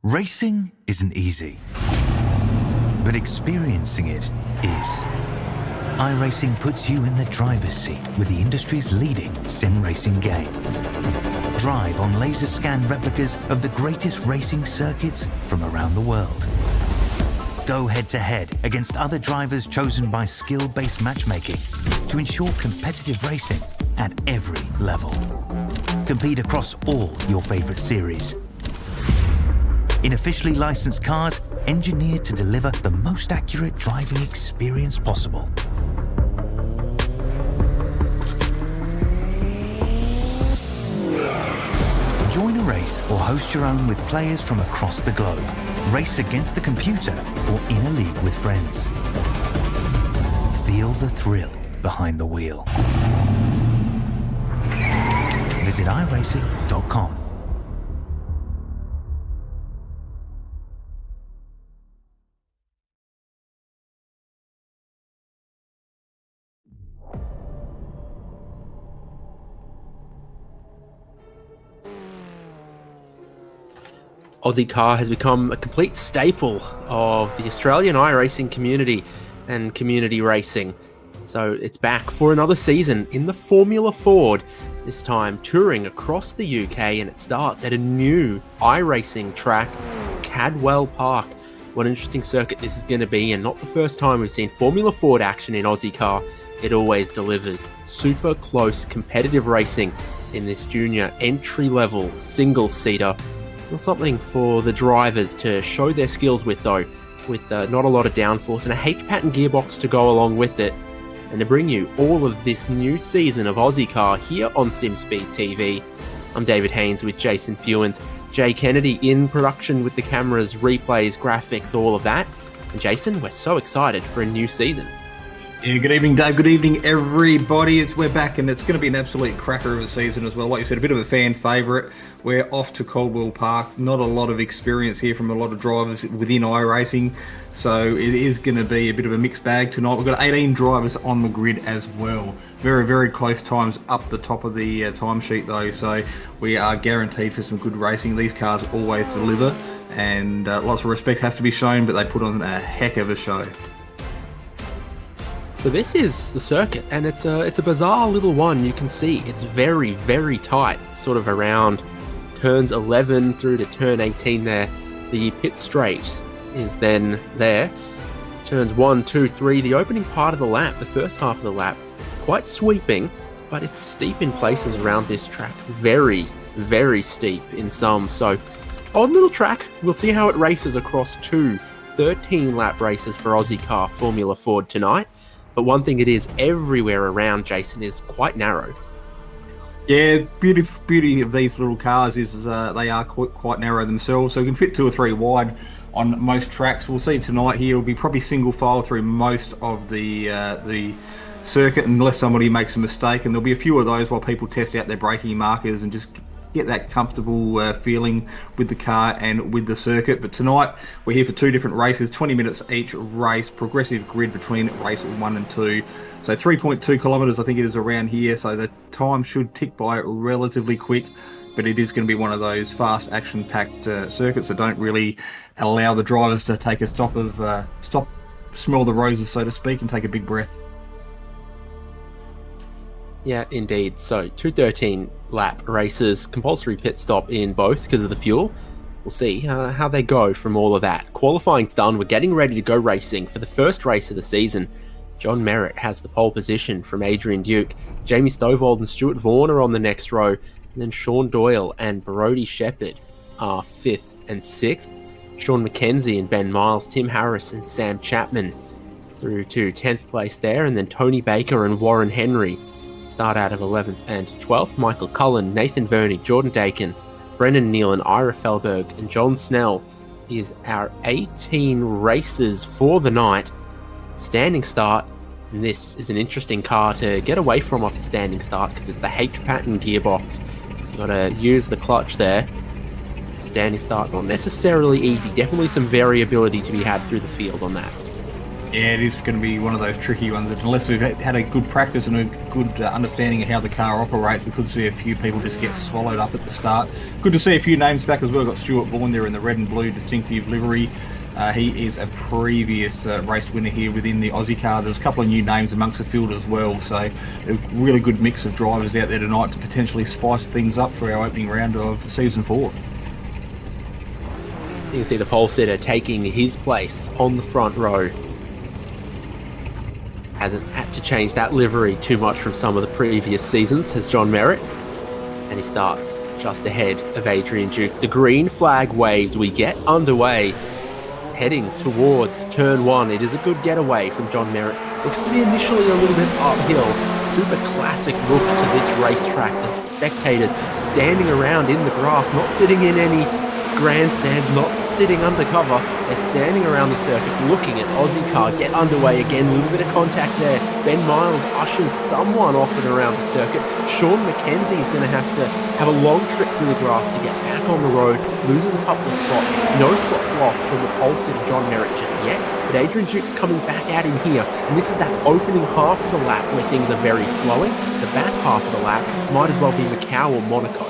Racing isn't easy, but experiencing it is. iRacing puts you in the driver's seat with the industry's leading sim racing game. Drive on laser scan replicas of the greatest racing circuits from around the world. Go head-to-head against other drivers chosen by skill-based matchmaking to ensure competitive racing at every level. Compete across all your favorite series. In officially licensed cars, engineered to deliver the most accurate driving experience possible. Join a race or host your own with players from across the globe. Race against the computer or in a league with friends. Feel the thrill behind the wheel. Visit iRacing.com. Ozicar has become a complete staple of the Australian iRacing community and community racing. So it's back for another season in the Formula Ford, this time touring across the UK, and it starts at a new iRacing track, Cadwell Park. What an interesting circuit this is going to be, and not the first time we've seen Formula Ford action in Ozicar. It always delivers super close competitive racing in this junior entry-level single-seater. Still something for the drivers to show their skills with, though, with not a lot of downforce and a H-pattern gearbox to go along with it. And to bring you all of this new season of Ozicar here on Simspeed TV, I'm David Haynes with Jason Fewens, Jay Kennedy in production with the cameras, replays, graphics, all of that. And Jason, we're so excited for a new season. Yeah, good evening, Dave. Good evening, everybody. We're back, and it's going to be an absolute cracker of a season as well. Like you said, a bit of a fan favourite. We're off to Cadwell Park. Not a lot of experience here from a lot of drivers within iRacing, so it is going to be a bit of a mixed bag tonight. We've got 18 drivers on the grid as well. Very, very close times up the top of the timesheet, though, so we are guaranteed for some good racing. These cars always deliver, and lots of respect has to be shown, but they put on a heck of a show. So this is the circuit, and it's a bizarre little one. You can see it's very, very tight, sort of around turns 11 through to turn 18 there. The pit straight is then there. Turns 1, 2, 3, the opening part of the lap, the first half of the lap, quite sweeping, but it's steep in places around this track. Very, very steep in some. So, odd little track. We'll see how it races across two 13-lap races for Ozicar Formula Ford tonight. But one thing it is everywhere around, Jason, is quite narrow. Yeah, beauty of these little cars is they are quite narrow themselves, so you can fit 2 or 3 wide on most tracks. We'll see tonight here, it'll be probably single file through most of the circuit unless somebody makes a mistake, and there'll be a few of those while people test out their braking markers and just get that comfortable feeling with the car and with the circuit. But tonight we're here for 2 different races, 20 minutes each race, progressive grid between race 1 and 2. So 3.2 kilometres I think it is around here, so the time should tick by relatively quick, but it is going to be one of those fast action-packed circuits that don't really allow the drivers to take a stop, smell the roses, so to speak, and take a big breath. Yeah, indeed. So 2 13-lap races, compulsory pit stop in both because of the fuel. We'll see how they go from all of that. Qualifying's done. We're getting ready to go racing for the first race of the season. John Merritt has the pole position from Adrian Duke. Jamie Stovall and Stuart Vaughan are on the next row. And then Sean Doyle and Brodie Shepherd are 5th and 6th. Sean McKenzie and Ben Miles, Tim Harris and Sam Chapman through to 10th place there. And then Tony Baker and Warren Henry start out of 11th and 12th. Michael Cullen, Nathan Verney, Jordan Dakin, Brendan Nealon, Ira Felberg and John Snell is our 18 races for the night. Standing start, and this is an interesting car to get away from off the standing start because it's the H-pattern gearbox. You've got to use the clutch there. Standing start, not necessarily easy. Definitely some variability to be had through the field on that. Yeah, it is going to be one of those tricky ones. Unless we've had a good practice and a good understanding of how the car operates, we could see a few people just get swallowed up at the start. Good to see a few names back as well. We've got Stuart Vaughan there in the red and blue distinctive livery. He is a previous race winner here within the Aussie car. There's a couple of new names amongst the field as well, so a really good mix of drivers out there tonight to potentially spice things up for our opening round of Season 4. You can see the pole sitter taking his place on the front row. Hasn't had to change that livery too much from some of the previous seasons, has John Merritt. And he starts just ahead of Adrian Duke. The green flag waves, we get underway, heading towards turn 1. It is a good getaway from John Merritt. Looks to be initially a little bit uphill. Super classic look to this racetrack. The spectators standing around in the grass, not sitting in any grandstands, not sitting undercover. They're standing around the circuit looking at Ozicar get underway again. A little bit of contact there. Ben Miles ushers someone off and around the circuit. Sean McKenzie's going to have a long trip through the grass to get back on the road. Loses a couple of spots. No spots lost from the pole sitter John Merritt just yet. But Adrian Duke's coming back at him here. And this is that opening half of the lap where things are very flowing. The back half of the lap might as well be Macau or Monaco.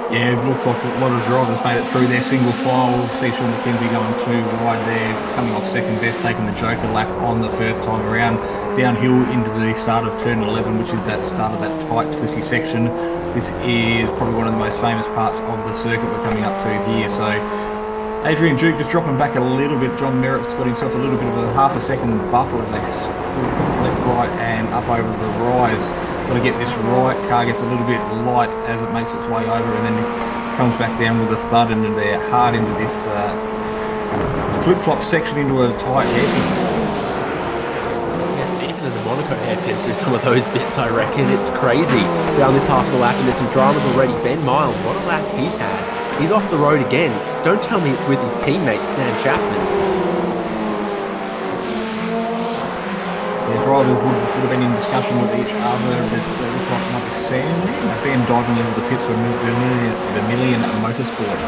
Yeah, it looks like a lot of drivers made it through their single file. See Sean McKenzie going too wide there, coming off second best, taking the Joker lap on the first time around. Downhill into the start of turn 11, which is that start of that tight, twisty section. This is probably one of the most famous parts of the circuit we're coming up to here. So Adrian Duke just dropping back a little bit. John Merritt's got himself a little bit of a half a second buffer as they left, right, and up over the rise. Got to get this right. Car gets a little bit light as it makes its way over, and then it comes back down with a thud, and they're hard into this flip-flop section into a tight hairpin. Yes, even in the Monaco hairpin through some of those bits, I reckon. It's crazy down this half of the lap, and there's some dramas already. Ben Miles, what a lap he's had. He's off the road again. Don't tell me it's with his teammate Sam Chapman. The drivers would have been in discussion with each other, but it looked like another Sam there. Ben diving into the pits for Vermilion Motorsport.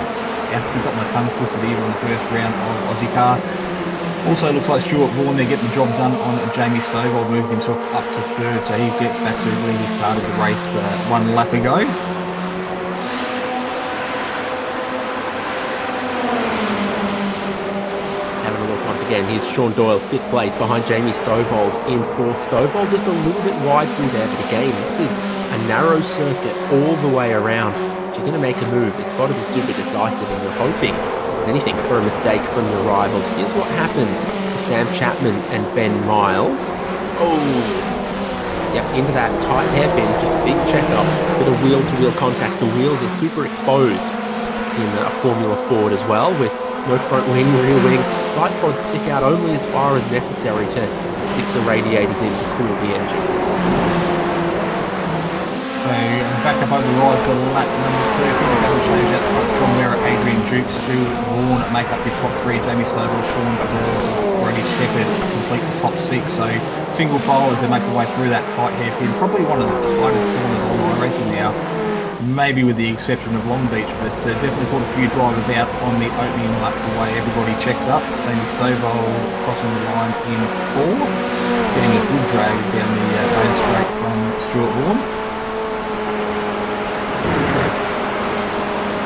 Yeah, we got my tongue twisted here on the first round of Ozicar. Also looks like Stuart Vaughan there getting the job done on Jamie Stovall, moving himself up to third, so he gets back to where he started the race one lap ago. Again, here's Sean Doyle, 5th place behind Jamie Stovall in 4th. Stovall just a little bit wide through there, but again, this is a narrow circuit all the way around. If you're going to make a move, it's got to be super decisive, and you're hoping anything for a mistake from your rivals. Here's what happened to Sam Chapman and Ben Miles. Oh, yep, into that tight hairpin, just a big check-up, bit of wheel-to-wheel contact. The wheels are super exposed in a Formula Ford as well, with no front wing, rear wing. Side pods stick out only as far as necessary to stick the radiators in to cool the engine. So back up over the rise for lap number 2. Things haven't changed that much. John Merritt, Adrian Duke, Stuart Vaughan make up your top 3. Jamie Stovall, Sean Doyle, Brady Shepherd complete the top 6. So single file as they make their way through that tight hairpin. Probably one of the tightest corners on iRacing now. Maybe with the exception of Long Beach, but definitely put a few drivers out on the opening lap the way everybody checked up. Jamie Stovall crossing the line in 4th, getting a good drag down the main straight from Stuart Vaughan.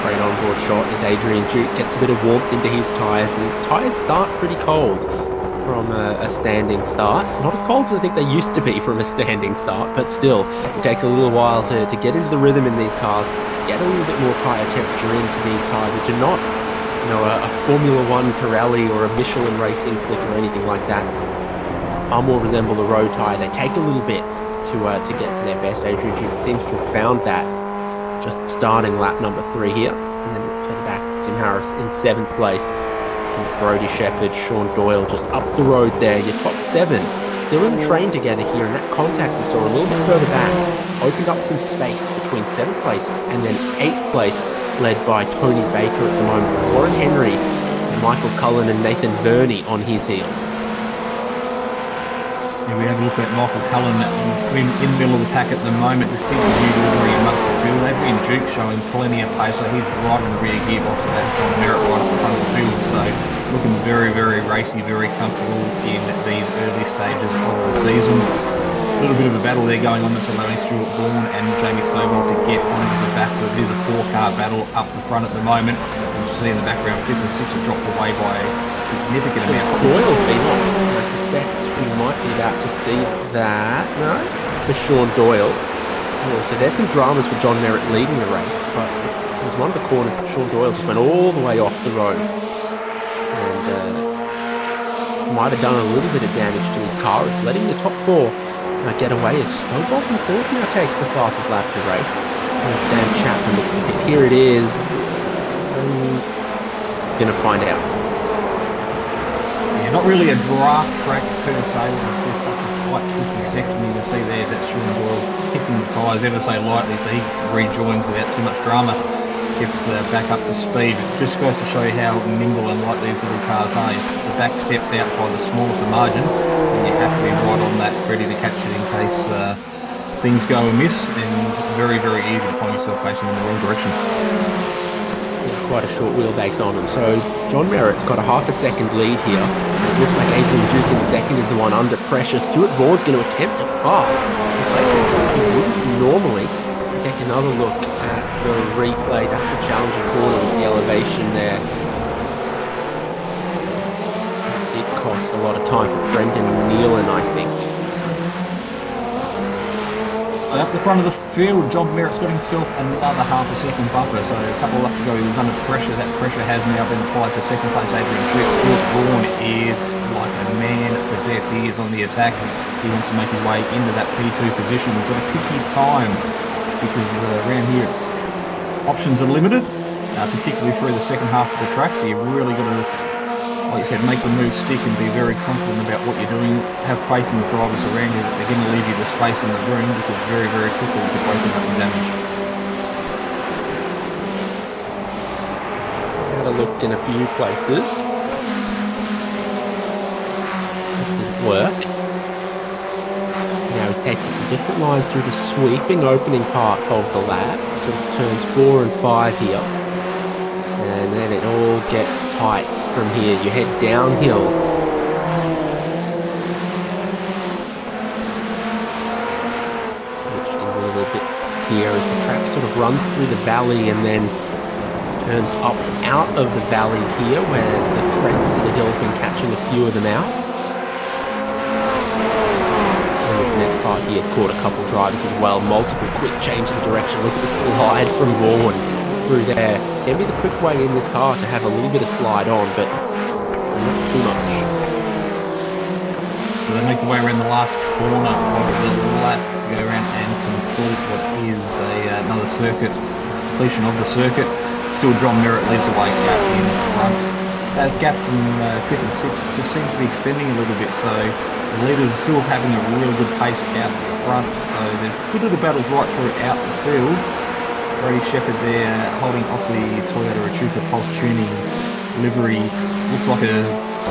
Great onboard shot as Adrian Duke gets a bit of warmth into his tyres. The tyres start pretty cold from a standing start. Not as cold as I think they used to be from a standing start, but still, it takes a little while to get into the rhythm in these cars, get a little bit more tyre temperature into these tyres, which are not, a Formula 1 Pirelli or a Michelin Racing Slick or anything like that. Far more resemble the road tyre. They take a little bit to get to their best. Adrian Duke seems to have found that just starting lap number 3 here, and then further back, Tim Harris in 7th place. Brody Shepherd, Sean Doyle just up the road there. Your top 7 still in the train together here, and that contact we saw a little bit further back opened up some space between 7th place and then 8th place, led by Tony Baker at the moment. Warren Henry, Michael Cullen and Nathan Verney on his heels. Yeah, we have a look at Michael Cullen in the middle of the pack at the moment, distinctly new delivery amongst the field. Adrian Duke showing plenty of pace, so he's right in the rear gearbox of that John Merritt right up the front of the field, so looking very, very racy, very comfortable in these early stages of the season. A little bit of a battle there going on that's allowing Stuart Vaughan and Jamie Stovall to get onto the back. So it is a 4-car battle up the front at the moment. As you see in the background, 5th and 6th have dropped away by a significant amount. Doyle's been off. I suspect we might be about to see that. No? For Sean Doyle. Oh, so there's some dramas for John Merritt leading the race, but it was one of the corners that Sean Doyle just went all the way off the road. And might have done a little bit of damage to his car. It's letting the top 4 get away as Stovall from 4th now takes the fastest lap of the race. And Sam Chapman looks to be, here it is. Gonna find out. Yeah, not really a draft track per se. There's such a tight, twisty section. You can see there that Sean Doyle hissing the tyres ever so lightly, so he rejoins without too much drama. Gets back up to speed. It just goes to show you how nimble and light these little cars are. If the back steps out by the smallest margin, and you have to be right on that, ready to catch it in case things go amiss, and very, very easy to find yourself facing in the wrong direction. Yeah, quite a short wheelbase on him. So John Merritt's got a half a second lead here. It looks like Adrian Duke in second is the one under pressure. Stuart Vaughan's going to attempt to pass. He wouldn't normally. Take another look at the replay. That's a challenging corner with the elevation there. It did cost a lot of time for Brendan Nealon, I think. Up the front of the field, John Merritt's got himself another half a second buffer. So a couple of laps ago he was under pressure. That pressure has now been applied to second place Adrian Duke. Stuart Vaughan is like a man possessed. He is on the attack. He wants to make his way into that P2 position. We've got to pick his time, because around here it's options are limited, particularly through the second half of the track, so you've really got to, like you said, make the move stick and be very confident about what you're doing. Have faith in the drivers around you that they're going to leave you the space in the room, because very, very quickly you could open up the damage. Had a look in a few places. It didn't work. Now he's taking some different lines through the sweeping opening part of the lap, sort of turns 4 and 5 here, and then it all gets tight from here. You head downhill. Interesting little bits here as the track sort of runs through the valley and then turns up out of the valley here, where the crests of the hill's been catching a few of them out. Next part he has caught a couple drivers as well. Multiple quick changes of direction. Look at the slide from Vaughan through there. Can be the quick way in this car to have a little bit of slide on, but not too much. So they make their way around the last corner of the lap to go around and complete what is another circuit, completion of the circuit. Still John Merritt leads away out in front. That gap from 5th and 6th just seems to be extending a little bit, so the leaders are still having a really good pace out front, so there's good little battles right throughout the field. Brady Shepherd there holding off the Toyota Echuca Pulse Tuning livery. Looks like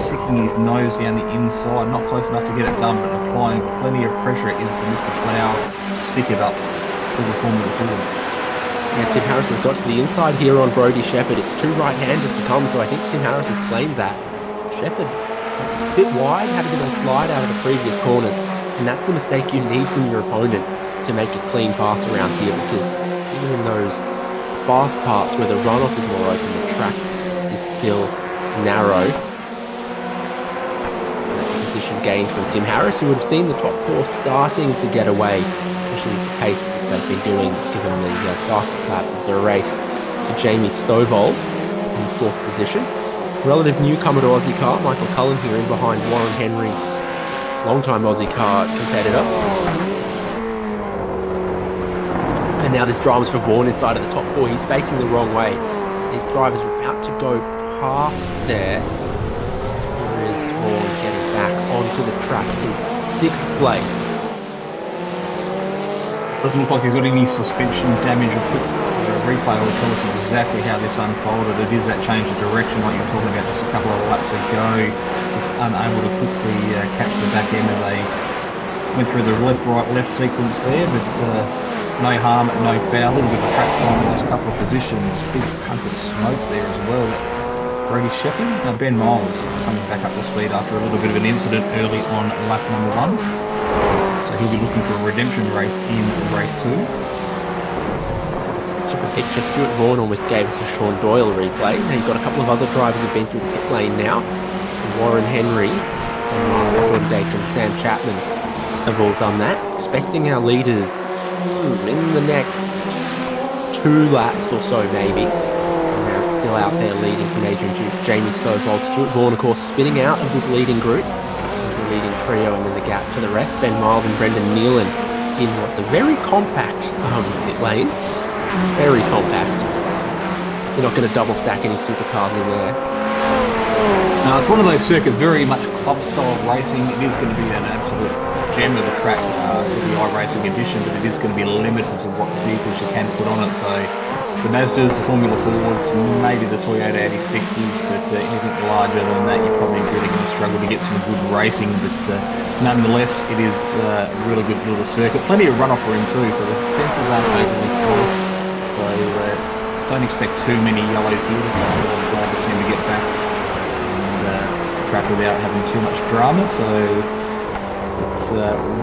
sticking his nose down the inside, not close enough to get it done, but applying plenty of pressure is the Mr. Plough. Stick it up to the Formula Ford. Yeah, Tim Harris has got to the inside here on Brody Shepherd. It's 2 right-handers to come, so I think Tim Harris has claimed that. Shepherd a bit wide, had a bit of a slide out of the previous corners, and that's the mistake you need from your opponent to make a clean pass around here, because even in those fast parts where the runoff is more open, the track is still narrow. And that's a position gained from Tim Harris, who would have seen the top 4 starting to get away, pushing the pace that they've been doing, given the fastest lap of the race to Jamie Stovall in 4th position. Relative newcomer to Aussie car, Michael Cullen here in behind Warren Henry, long-time Aussie car competitor. And now this drama's for Vaughan inside of the top 4. He's facing the wrong way. His driver's about to go past there. There is Vaughan getting back onto the track in 6th place. Doesn't look like he's got any suspension damage. The replay will tell us exactly how this unfolded. It is that change of direction like you were talking about just a couple of laps ago. Just unable to quickly catch the back end as they went through the left, right, left sequence there, but no harm, no foul. A little bit of a track time, lost a couple of positions. Big hunk of smoke there as well. That Brady Shepherd. Ben Miles coming back up to speed after a little bit of an incident early on lap number 1. So he'll be looking for a redemption race in race 2. For picture, Stuart Vaughan almost gave us a Sean Doyle replay. Now you've got a couple of other drivers who've been through the pit lane now. Warren Henry and Jordan Dake and Sam Chapman have all done that. Expecting our leaders in the next 2 laps or so maybe. Still out there leading from Adrian Duke, Jamie Stovall, Stuart Vaughan of course spinning out of this leading group. There's the leading trio and then the gap to the rest. Ben Miles and Brendan Nealon in what's a very compact pit lane. Very compact. You're not going to double stack any supercars in there. Now it's one of those circuits, very much club style racing. It is going to be an absolute gem of a track with the iRacing edition, but it is going to be limited to what vehicles you can put on it. So the Mazdas, the Formula Fords, maybe the Toyota 86s, but anything larger than that, you're probably really going to struggle to get some good racing. But nonetheless, it is a really good little circuit. Plenty of runoff room too, so the fences aren't overly close. So don't expect too many yellows here. A lot of drivers seem to get back and track without having too much drama. So it's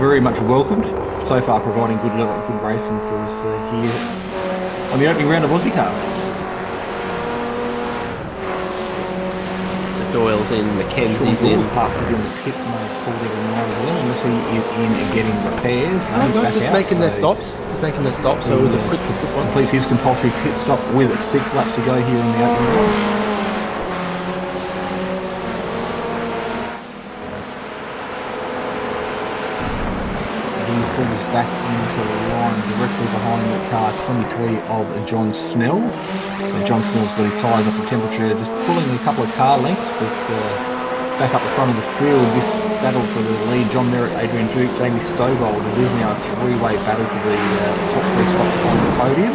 very much welcomed. So far, providing good racing for us here on the opening round of Ozicar. So Doyle's in, Mackenzie's in. Parked within the pits may have pulled every night as well, unless he is in and getting repairs. No, just making their stops. Just making their stops, so it was a quick one. Completes his compulsory pit stop with 6 laps to go here in the opening round. Falls back into the line directly behind the car 23 of John Snell. So John Snell's got his tyres up to temperature, just pulling a couple of car lengths, but back up the front of the field, this battle for the lead, John Merritt, Adrian Duke, Jamie Stovall. It is now a 3-way battle for the top 3 spots on the podium.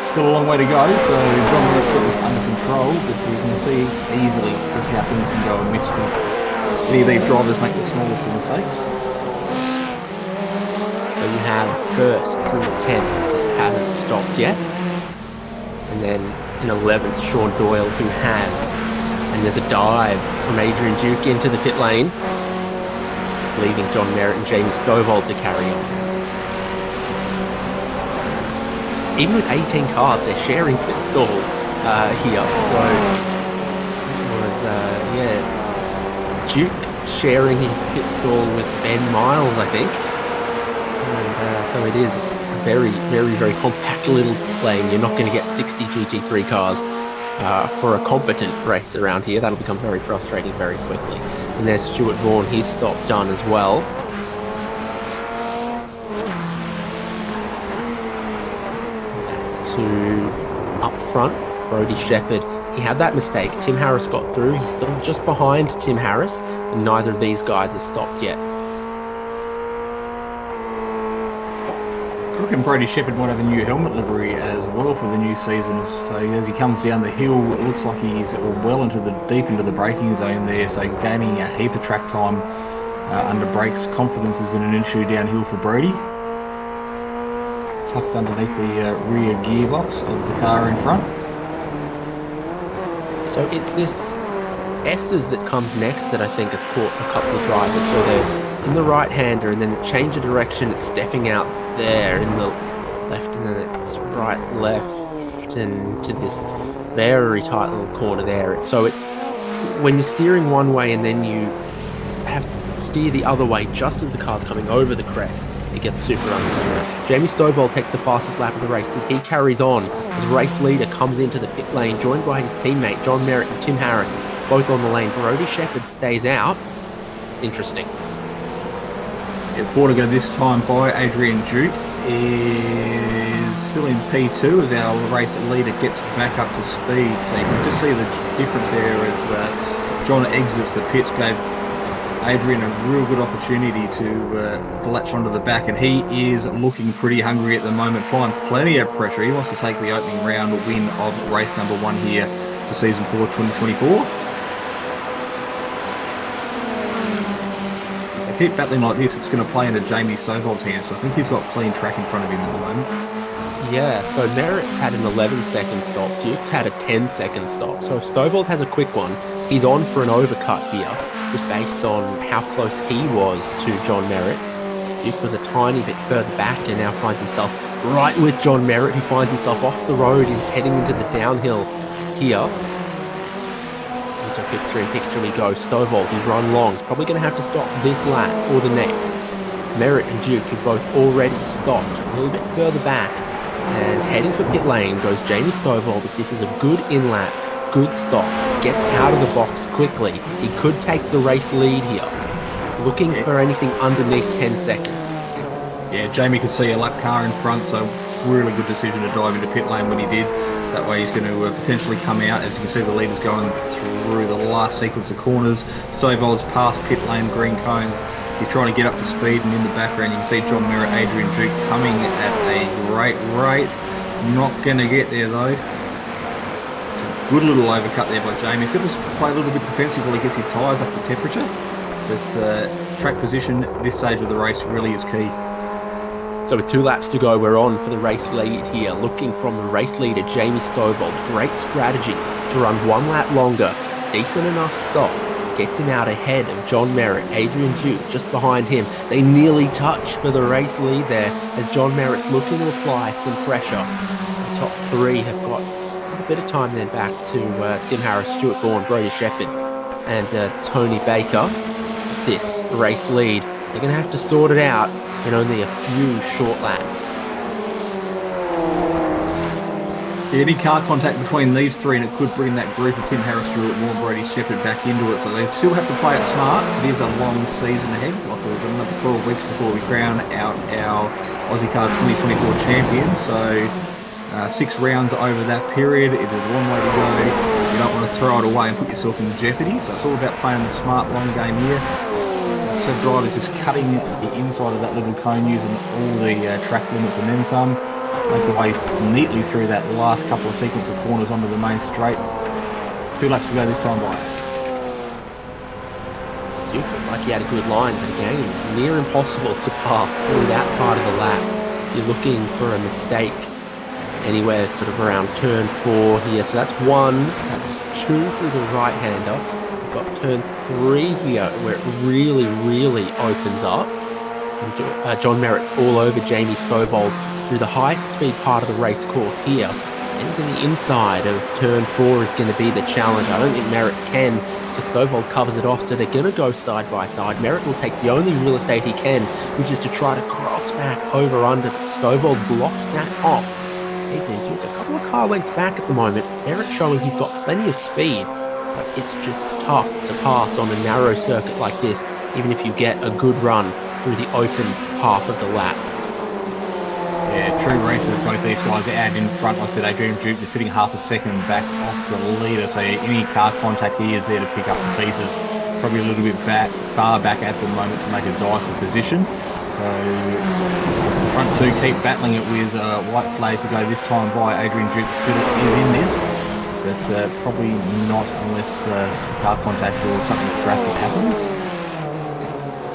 Still a long way to go, so John Merritt's got this under control, but you can see easily just how things can go amiss when any of these drivers make the smallest of mistakes. So you have first through the 10th that haven't stopped yet. And then in 11th, Sean Doyle, who has. And there's a dive from Adrian Duke into the pit lane, leaving John Merritt and Jamie Stovall to carry on. Even with 18 cars, they're sharing pit stalls here. So it was, Duke sharing his pit stall with Ben Miles, I think. And so it is a very, very, very compact little lane. You're not going to get 60 GT3 cars for a competent race around here. That'll become very frustrating very quickly. And there's Stuart Vaughan, his stop done as well. To up front, Brody Shepherd. He had that mistake. Tim Harris got through. He's still just behind Tim Harris, and neither of these guys has stopped yet. I reckon Brody Shepherd might have a new helmet livery as well for the new season. So as he comes down the hill, it looks like he's well into the deep into the braking zone there. So gaining a heap of track time under brakes. Confidence isn't an issue downhill for Brody. Tucked underneath the rear gearbox of the car in front. So it's this S's that comes next that I think has caught a couple of drivers. So they're in the right-hander and then it change of direction, it's stepping out there in the left and then it's right, left and to this very tight little corner there. So it's when you're steering one way and then you have to steer the other way just as the car's coming over the crest, it gets super unsafe. Jamie Stovall takes the fastest lap of the race as he carries on. His race leader comes into the pit lane, joined by his teammate John Merritt and Tim Harris, both on the lane. Brody Shepherd stays out. Interesting. Four to go this time by Adrian Duke is still in P2 as our race leader gets back up to speed. So you can just see the difference there as John exits the pits, gave Adrian a real good opportunity to latch onto the back, and he is looking pretty hungry at the moment, applying plenty of pressure. He wants to take the opening round win of race number 1 here for season 4 2024. Keep battling like this, it's going to play into Jamie Stovall's hands. So I think he's got clean track in front of him at the moment. Yeah, so Merritt's had an 11-second stop, Duke's had a 10-second stop. So if Stovall has a quick one, he's on for an overcut here, just based on how close he was to John Merritt. Duke was a tiny bit further back and now finds himself right with John Merritt, who finds himself off the road and heading into the downhill here. Into picture we go. Stovall, he's run long. He's probably going to have to stop this lap or the next. Merritt and Duke have both already stopped a little bit further back. And heading for pit lane goes Jamie Stovall. If this is a good in-lap, good stop, gets out of the box quickly, he could take the race lead here. Looking for anything underneath 10 seconds. Yeah, Jamie could see a lap car in front, so really good decision to dive into pit lane when he did. That way he's going to potentially come out. As you can see, the leader's going through the last sequence of corners. Stovall's past pit lane, green cones. He's trying to get up to speed, and in the background you can see John Merritt, Adrian Duke coming at a great rate. Not going to get there though. It's a good little overcut there by Jamie. He's got to play a little bit defensive while he gets his tyres up to temperature. But track position at this stage of the race really is key. So with 2 laps to go, we're on for the race lead here. Looking from the race leader, Jamie Stovall. Great strategy to run 1 lap longer. Decent enough stop. Gets him out ahead of John Merritt. Adrian Duke just behind him. They nearly touch for the race lead there as John Merritt's looking to apply some pressure. The top 3 have got a bit of time then back to Tim Harris, Stuart Vaughan, Brody Shepherd and Tony Baker. This race lead, they're going to have to sort it out in only a few short laps. Yeah, any car contact between these 3 and it could bring that group of Tim Harris, Stuart Vaughan, Brody Shepherd back into it. So they still have to play it smart. It is a long season ahead. Like we've got another 12 weeks before we crown out our Ozicar 2024 champion. So 6 rounds over that period. It is a long way to go. You don't want to throw it away and put yourself in jeopardy. So it's all about playing the smart long game here. So driver just cutting the inside of that little cone using all the track limits and then some. Make your way neatly through that last couple of sequence of corners onto the main straight. 2 laps to go this time by. Duke looked like he had a good line, but again, near impossible to pass through that part of the lap. You're looking for a mistake anywhere sort of around turn 4 here. So that's 1, that's 2 through the right-hander. We've got turn 3 here where it really, really opens up. And John Merritt's all over Jamie Stovall through the highest speed part of the race course here. Anything the inside of turn 4 is going to be the challenge. I don't think Merritt can, because Stovall covers it off, so they're going to go side by side. Merritt will take the only real estate he can, which is to try to cross back over under. Stovall's blocked that off. Adrian Duke a couple of car lengths back at the moment. Merritt showing he's got plenty of speed, but it's just tough to pass on a narrow circuit like this, even if you get a good run through the open half of the lap. Yeah, true racers, both these guys out in front. Like I said, Adrian Duke is sitting half a second back off the leader, so any car contact he is there to pick up the pieces. Probably a little bit far back at the moment to make a dive for position. So the front 2 keep battling it with white flags to go this time by. Adrian Duke still is in this, but probably not unless car contact or something drastic happens.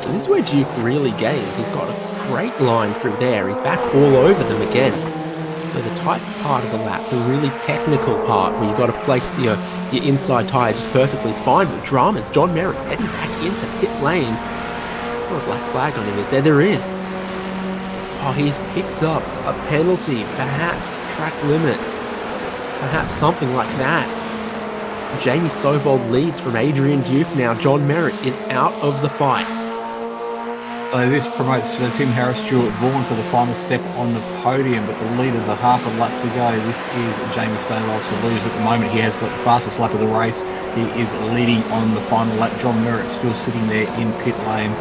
So this is where Duke really gains. He's got a great line through there. He's back all over them again. So the tight part of the lap, the really technical part where you've got to place your inside tyre just perfectly is fine. But dramas, John Merritt's heading back into pit lane. Got a black flag on him, is there? There is. Oh, he's picked up a penalty, perhaps track limits, perhaps something like that. Jamie Stovall leads from Adrian Duke now. John Merritt is out of the fight. So this promotes Tim Harris, Stuart Vaughan for the final step on the podium, but the leaders are half a lap to go. This is Jamie Stovall to lose at the moment. He has got the fastest lap of the race. He is leading on the final lap. John Merritt still sitting there in pit lane,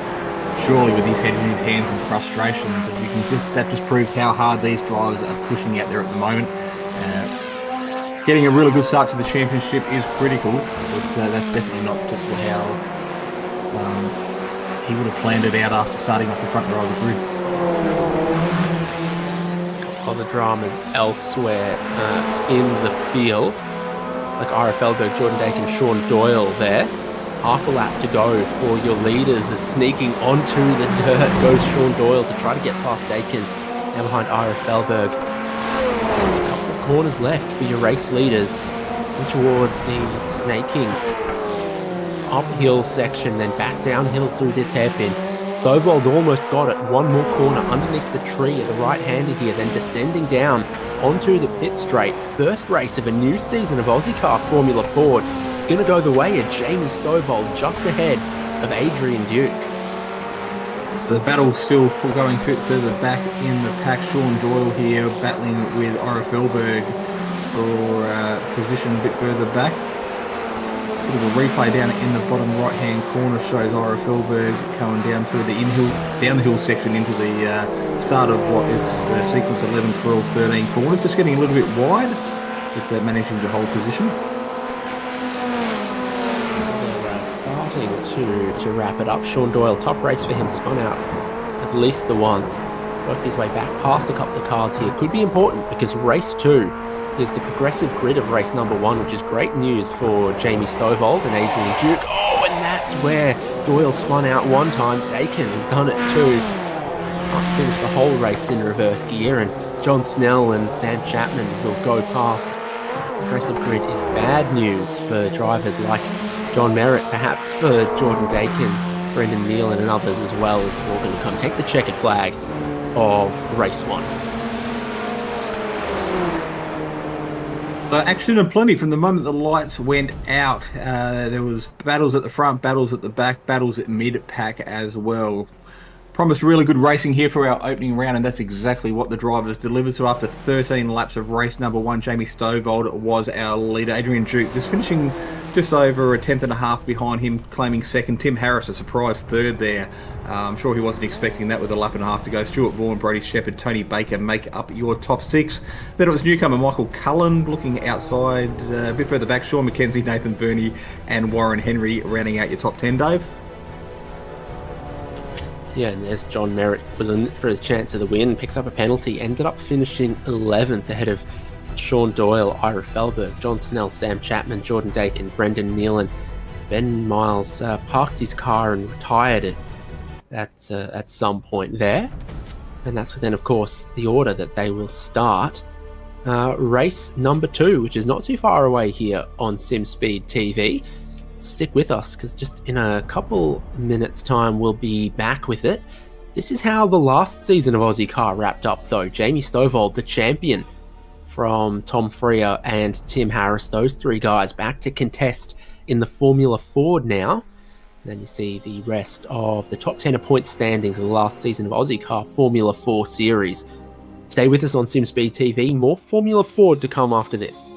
surely with his head in his hands in frustration. But you can that just proves how hard these drivers are pushing out there at the moment. Getting a really good start to the championship is critical, but that's definitely not how he would have planned it out after starting off the front row of the grid. A couple other dramas elsewhere in the field. It's like Ira Feldberg, Jordan Dakin, Sean Doyle there. Half a lap to go for your leaders as sneaking onto the dirt goes Sean Doyle to try to get past Dakin and behind Ira Feldberg. corners left for your race leaders towards the snaking uphill section, then back downhill through this hairpin. Stovald's almost got it. One more corner underneath the tree at the right-hander here, then descending down onto the pit straight. First race of a new season of Ozicar Formula Ford. It's going to go the way of Jamie Stovald, just ahead of Adrian Duke. The battle still going further back in the pack. Sean Doyle here battling with Ira Felberg for position a bit further back. Bit of a replay down in the bottom right-hand corner shows Ira Felberg going down through the down the hill section into the start of what is the sequence 11, 12, 13 corners. Just getting a little bit wide, but managing to hold position. Starting to wrap it up. Sean Doyle, tough race for him, spun out at least the once. Worked his way back past a couple of cars here. Could be important because race 2 is the progressive grid of race number 1, which is great news for Jamie Stovald and Adrian Duke. Oh, and that's where Doyle spun out one time. Dakin has done it too. Can't finish the whole race in reverse gear, and John Snell and Sam Chapman will go past. Progressive grid is bad news for drivers like John Merritt, perhaps for Jordan Dakin, Brendan Nealon and others as well, as we're going to come take the checkered flag of race 1. Action aplenty from the moment the lights went out. There was battles at the front, battles at the back, battles at mid-pack as well. Promised really good racing here for our opening round, and that's exactly what the drivers delivered. So after 13 laps of race number 1, Jamie Stovald was our leader. Adrian Duke just finishing just over a tenth and a half behind him, claiming second. Tim Harris, a surprise third there. I'm sure he wasn't expecting that with a lap and a half to go. Stuart Vaughan, Brady Shepherd, Tony Baker make up your top 6. Then it was newcomer Michael Cullen looking outside a bit further back. Sean McKenzie, Nathan Verney and Warren Henry rounding out your top 10, Dave. Yeah, and there's John Merritt, was in for his chance of the win, picked up a penalty, ended up finishing 11th ahead of Sean Doyle, Ira Felberg, John Snell, Sam Chapman, Jordan Dakin, Brendan Nealon. Ben Miles parked his car and retired it at some point there. And that's then, of course, the order that they will start. Race number 2, which is not too far away here on Simspeed TV. So stick with us, because just in a couple minutes' time, we'll be back with it. This is how the last season of Aussie Car wrapped up, though. Jamie Stovald, the champion, from Tom Freer and Tim Harris. Those 3 guys back to contest in the Formula Ford now. And then you see the rest of the top 10 of point standings of the last season of Aussie Car Formula 4 series. Stay with us on Simspeed TV. More Formula Ford to come after this.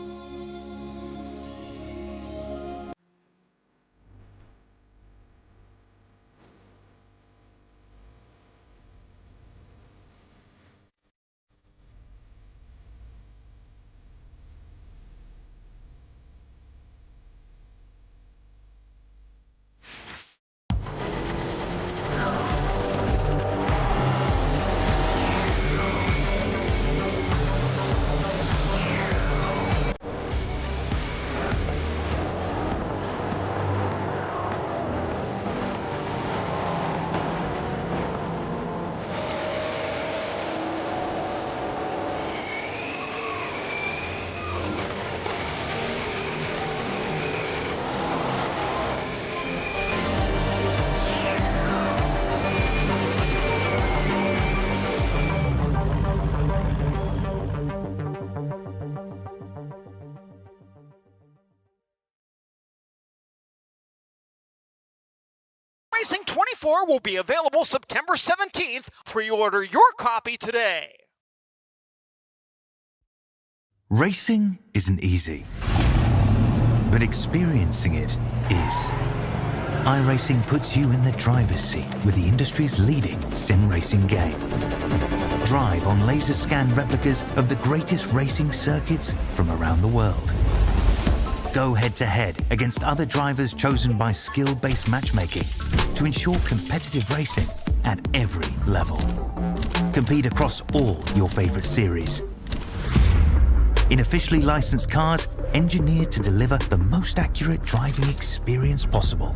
iRacing 24 will be available September 17th. Pre-order your copy today. Racing isn't easy, but experiencing it is. iRacing puts you in the driver's seat with the industry's leading sim racing game. Drive on laser scan replicas of the greatest racing circuits from around the world. Go head-to-head against other drivers chosen by skill-based matchmaking to ensure competitive racing at every level. Compete across all your favorite series. In officially licensed cars, engineered to deliver the most accurate driving experience possible.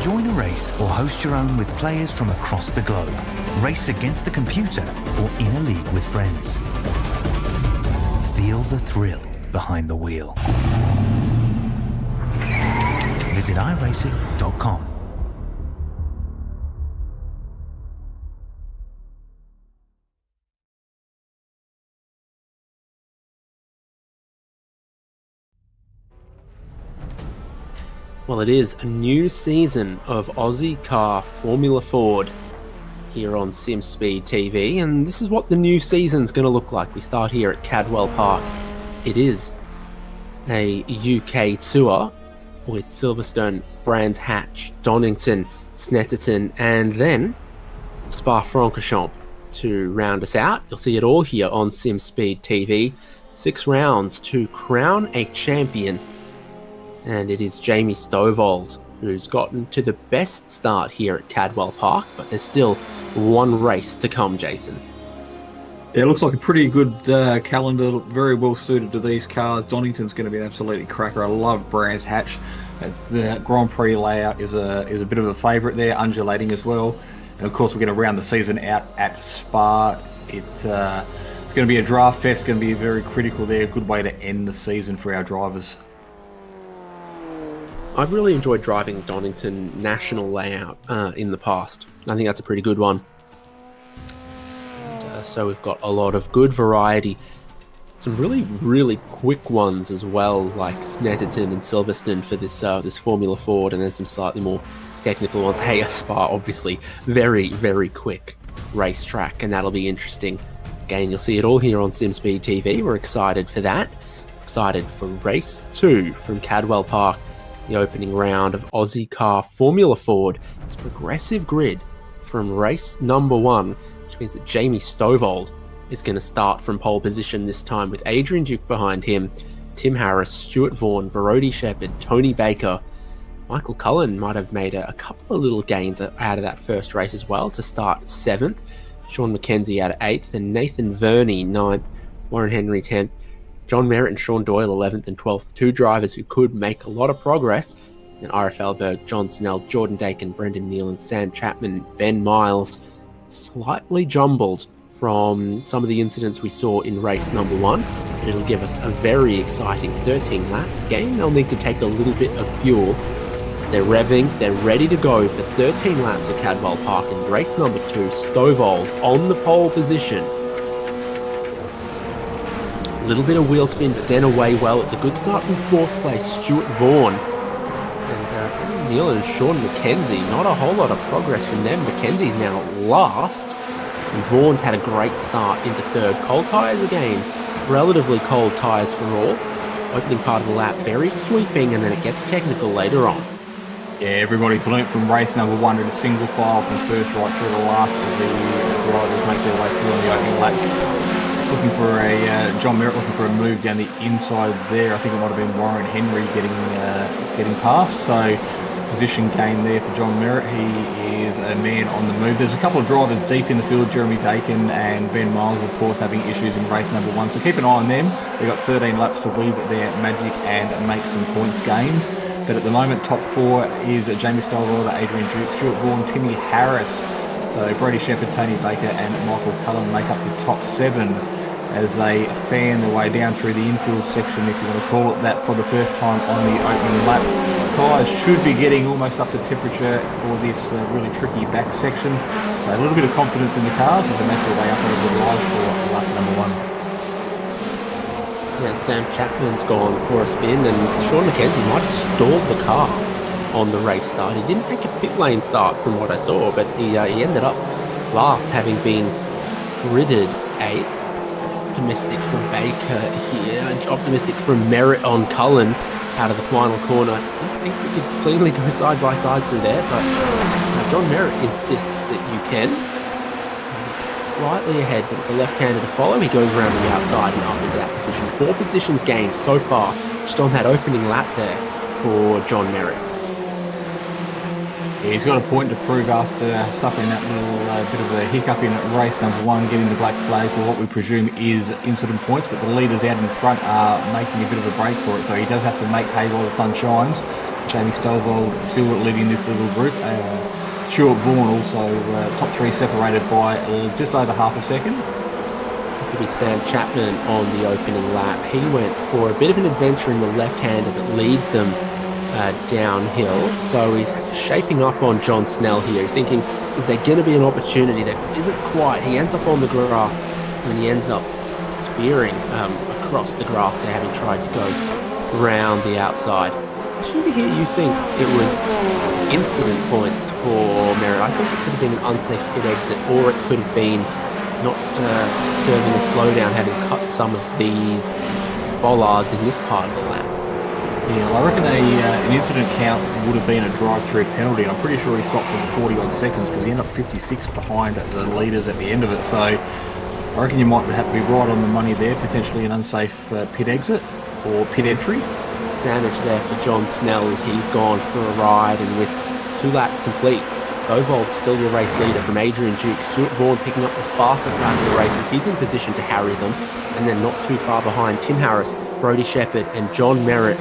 Join a race or host your own with players from across the globe. Race against the computer or in a league with friends. Feel the thrill behind the wheel. Visit iRacing.com. Well, it is a new season of Ozicar Formula Ford here on Simspeed TV, and this is what the new season's going to look like. We start here at Cadwell Park. It is a UK tour with Silverstone, Brands Hatch, Donington, Snetterton, and then Spa-Francorchamps to round us out. You'll see it all here on Simspeed TV. 6 rounds to crown a champion. And it is Jamie Stovall who's gotten to the best start here at Cadwell Park, but there's still one race to come, Jason. Yeah, it looks like a pretty good calendar, very well suited to these cars. Donington's going to be an absolutely cracker. I love Brands Hatch. The Grand Prix layout is a bit of a favourite there, undulating as well. And of course, we're going to round the season out at Spa. It's going to be a draft fest, going to be very critical there. Good way to end the season for our drivers. I've really enjoyed driving Donington national layout in the past. I think that's a pretty good one. And, so we've got a lot of good variety. Some really quick ones as well, like Snetterton and Silverstone for this Formula Ford, and then some slightly more technical ones. Hey, Spa, obviously, very quick racetrack, and that'll be interesting. Again, you'll see it all here on Simspeed TV. We're excited for that. Excited for race 2 from Cadwell Park. The opening round of Ozicar Formula Ford. It's progressive grid from race number 1, which means that Jamie Stovall is going to start from pole position this time with Adrian Duke behind him, Tim Harris, Stuart Vaughan, Brodie Shepherd, Tony Baker. Michael Cullen might have made a couple of little gains out of that first race as well to start 7th. Sean McKenzie out of 8th, and Nathan Verney 9th, Warren Henry 10th. John Merritt and Sean Doyle 11th and 12th, 2 drivers who could make a lot of progress. And Ira Felberg, John Snell, Jordan Dakin, Brendan Nealon, Sam Chapman, Ben Miles, slightly jumbled from some of the incidents we saw in race number 1. But it'll give us a very exciting 13 laps. Again, they'll need to take a little bit of fuel. They're revving, they're ready to go for 13 laps at Cadwell Park in race number 2. Stovall on the pole position. A little bit of wheel spin, but then away well. It's a good start from 4th place, Stuart Vaughan. And Neil and Sean McKenzie, not a whole lot of progress from them. McKenzie's now last. And Vaughan's had a great start into 3rd. Cold tyres again. Relatively cold tyres for all. Opening part of the lap, very sweeping, and then it gets technical later on. Yeah, everybody's learnt from race number 1 in a single file from first right through to last as the drivers make their way through on the opening lap. Looking for a John Merritt looking for a move down the inside there. I think it might have been Warren Henry getting past. So position gain there for John Merritt. He is a man on the move. There's a couple of drivers deep in the field. Jeremy Dakin and Ben Miles, of course, having issues in race number 1. So keep an eye on them. They've got 13 laps to weave their magic and make some points gains. But at the moment, top 4 is Jamie Stovall, Adrian Duke, Stuart Vaughan, Timmy Harris. So Brodie Shepherd, Tony Baker and Michael Cullen make up the top 7 as they fan their way down through the infield section, if you want to call it that, for the first time on the opening lap. Tyres should be getting almost up to temperature for this really tricky back section. So a little bit of confidence in the cars as they make their way up over the line for lap number 1. Yeah, Sam Chapman's gone for a spin, and Sean McKenzie might have stalled the car on the race start. He didn't make a pit lane start from what I saw, but he ended up last, having been gridded 8th. Optimistic from Baker here, optimistic from Merritt on Cullen out of the final corner. I think we could cleanly go side by side through there, but John Merritt insists that you can. Slightly ahead, but it's a left-hander to follow. He goes around the outside and up into that position. 4 positions gained so far, just on that opening lap there for John Merritt. Yeah, he's got a point to prove after suffering that little bit of a hiccup in race number 1, getting the black flag for what we presume is incident points, but the leaders out in front are making a bit of a break for it, so he does have to make hay while the sun shines. Jamie Stovall still leading this little group. Stuart Vaughan also top 3 separated by just over half a second. Could be Sam Chapman on the opening lap. He went for a bit of an adventure in the left-hander that leads them downhill. So he's shaping up on John Snell here. He's thinking, is there going to be an opportunity? There isn't quite. He ends up on the grass and he ends up spearing across the grass there, having tried to go round the outside. Should here you think it was incident points for Merritt? I think it could have been an unsafe pit exit, or it could have been not serving a slowdown, having cut some of these bollards in this part of the lap. Yeah, well, I reckon an incident count would have been a drive-through penalty, and I'm pretty sure he stopped for the 40-odd seconds because he ended up 56 behind the leaders at the end of it. So I reckon you might have to be right on the money there, potentially an unsafe pit exit or pit entry. Damage there for John Snell as he's gone for a ride, and with 2 laps complete, Stovall's still your race leader from Adrian Duke. Stuart Vaughan picking up the fastest lap of the race as he's in position to harry them, and then not too far behind Tim Harris, Brodie Shepherd and John Merritt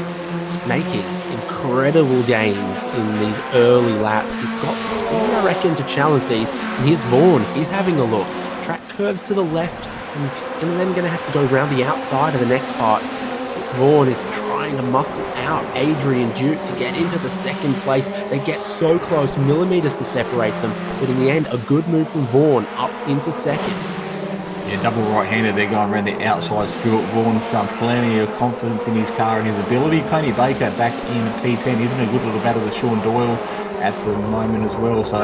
making incredible gains in these early laps. He's got the speed, I reckon, to challenge these, and here's Vaughan. He's having a look. Track curves to the left, and then going to have to go around the outside of the next part. Vaughan is trying to muscle out Adrian Duke to get into the second place. They get so close, millimetres to separate them, but in the end, a good move from Vaughan up into second. Yeah, double right-handed. They're going around the outside. Stuart Vaughan showing plenty of confidence in his car and his ability. Tony Baker back in P10. Isn't a good little battle with Sean Doyle at the moment as well. So,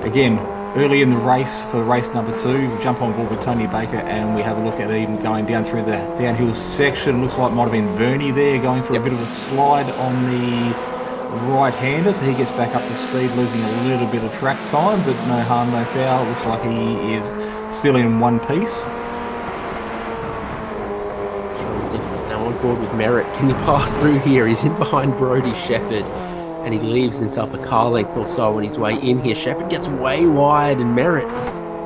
again, early in the race for race number 2, we jump on board with Tony Baker and we have a look at him going down through the downhill section. Looks like it might have been Vernie there going for a bit of a slide on the right-hander, so he gets back up to speed, losing a little bit of track time, but no harm, no foul. Looks like he is still in one piece. Sure, he's difficult now on board with Merritt. Can you pass through here? He's in behind Brodie Shepherd, and he leaves himself a car length or so on his way in here. Shepherd gets way wide, and Merritt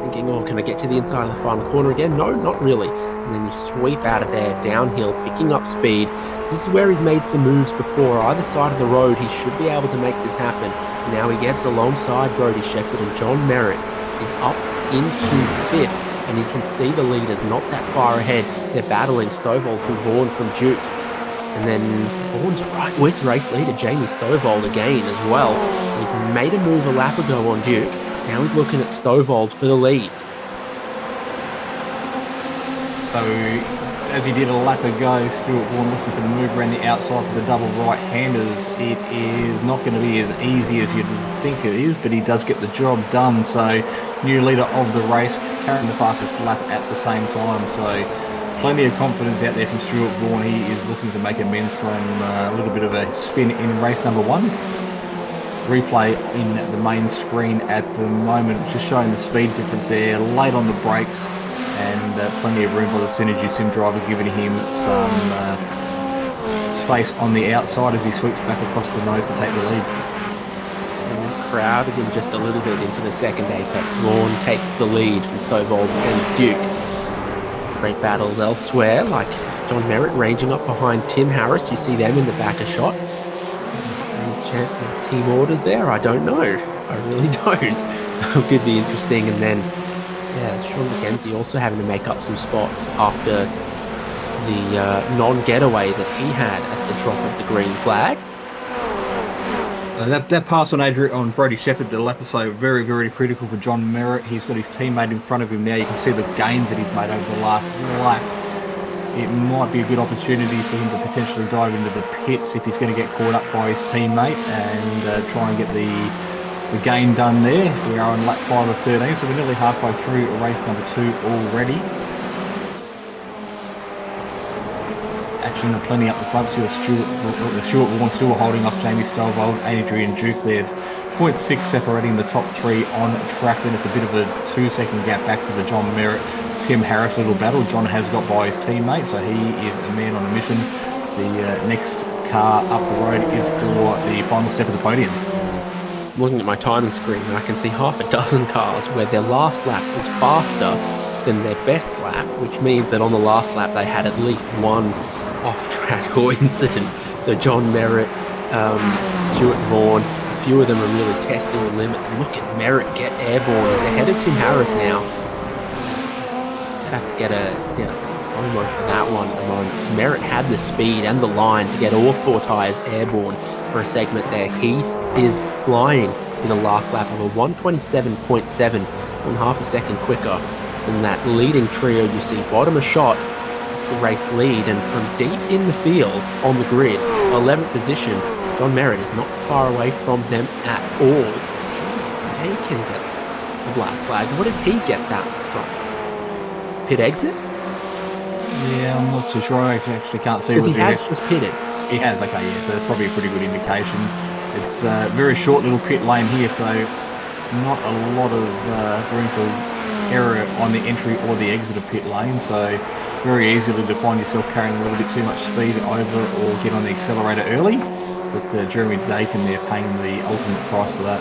thinking, oh, can I get to the inside of the final corner again? No, not really. And then you sweep out of there, downhill, picking up speed. This is where he's made some moves before. Either side of the road, he should be able to make this happen. Now he gets alongside Brodie Shepherd, and John Merritt is up into 5th, and you can see the leaders not that far ahead. They're battling Stovall from Vaughan from Duke. And then Vaughan's right with race leader Jamie Stovall again as well. So he's made a move a lap ago on Duke. Now he's looking at Stovall for the lead. So, as he did a lap ago, Stuart Vaughan looking for the move around the outside for the double right-handers. It is not going to be as easy as you'd think it is, but he does get the job done. So, new leader of the race, carrying the fastest lap at the same time. So, plenty of confidence out there from Stuart Vaughan. He is looking to make amends from a little bit of a spin in race number 1. Replay in the main screen at the moment, just showing the speed difference there, late on the brakes, and plenty of room for the Synergy Sim driver, giving him some space on the outside as he sweeps back across the nose to take the lead. And crowded him just a little bit into the second apex. Vaughan takes the lead from Stovall and Duke. Great battles elsewhere, like John Merritt ranging up behind Tim Harris. You see them in the back a shot. Any chance of team orders there? I don't know. I really don't. Could be interesting. And then, yeah, Sean McKenzie also having to make up some spots after the non-getaway that he had at the drop of the green flag. That pass on Brodie Shepherd to lap or so, very, very critical for John Merritt. He's got his teammate in front of him now. You can see the gains that he's made over the last lap. It might be a good opportunity for him to potentially dive into the pits if he's going to get caught up by his teammate and try and get the gain done there. We are on lap 5 of 13, so we're nearly halfway through race number 2 already. Action plenty up the front. See Stuart Vaughan still holding off Jamie Stovall, Adrian Duke there. 0.6 separating the top 3 on track. Then it's a bit of a 2-second gap back to the John Merritt, Tim Harris little battle. John has got by his teammate, so he is a man on a mission. The next car up the road is for the final step of the podium. Looking at my timing screen, I can see half a dozen cars where their last lap was faster than their best lap, which means that on the last lap they had at least one off-track or incident. So John Merritt Stuart Vaughan. A few of them are really testing the limits. And look at Merritt get airborne. He's ahead of Tim Harris now. I'd have to get a slow-mo for that one at the moment. Because Merritt had the speed and the line to get all 4 tyres airborne for a segment there. He is flying in the last lap of a 127.7, on half a second quicker than that leading trio you see. Bottom a shot, the race lead, and from deep in the field on the grid, 11th position, John Merritt is not far away from them at all. Dakin gets the black flag. What did he get that from? Pit exit? Yeah, I'm not too sure. I actually can't see Because what he has just pitted. He has, okay, yeah, so that's probably a pretty good indication. It's a very short little pit lane here, so not a lot of room for error on the entry or the exit of pit lane, so very easily to find yourself carrying a little bit too much speed over or get on the accelerator early. But Jeremy Dakin there paying the ultimate price for that.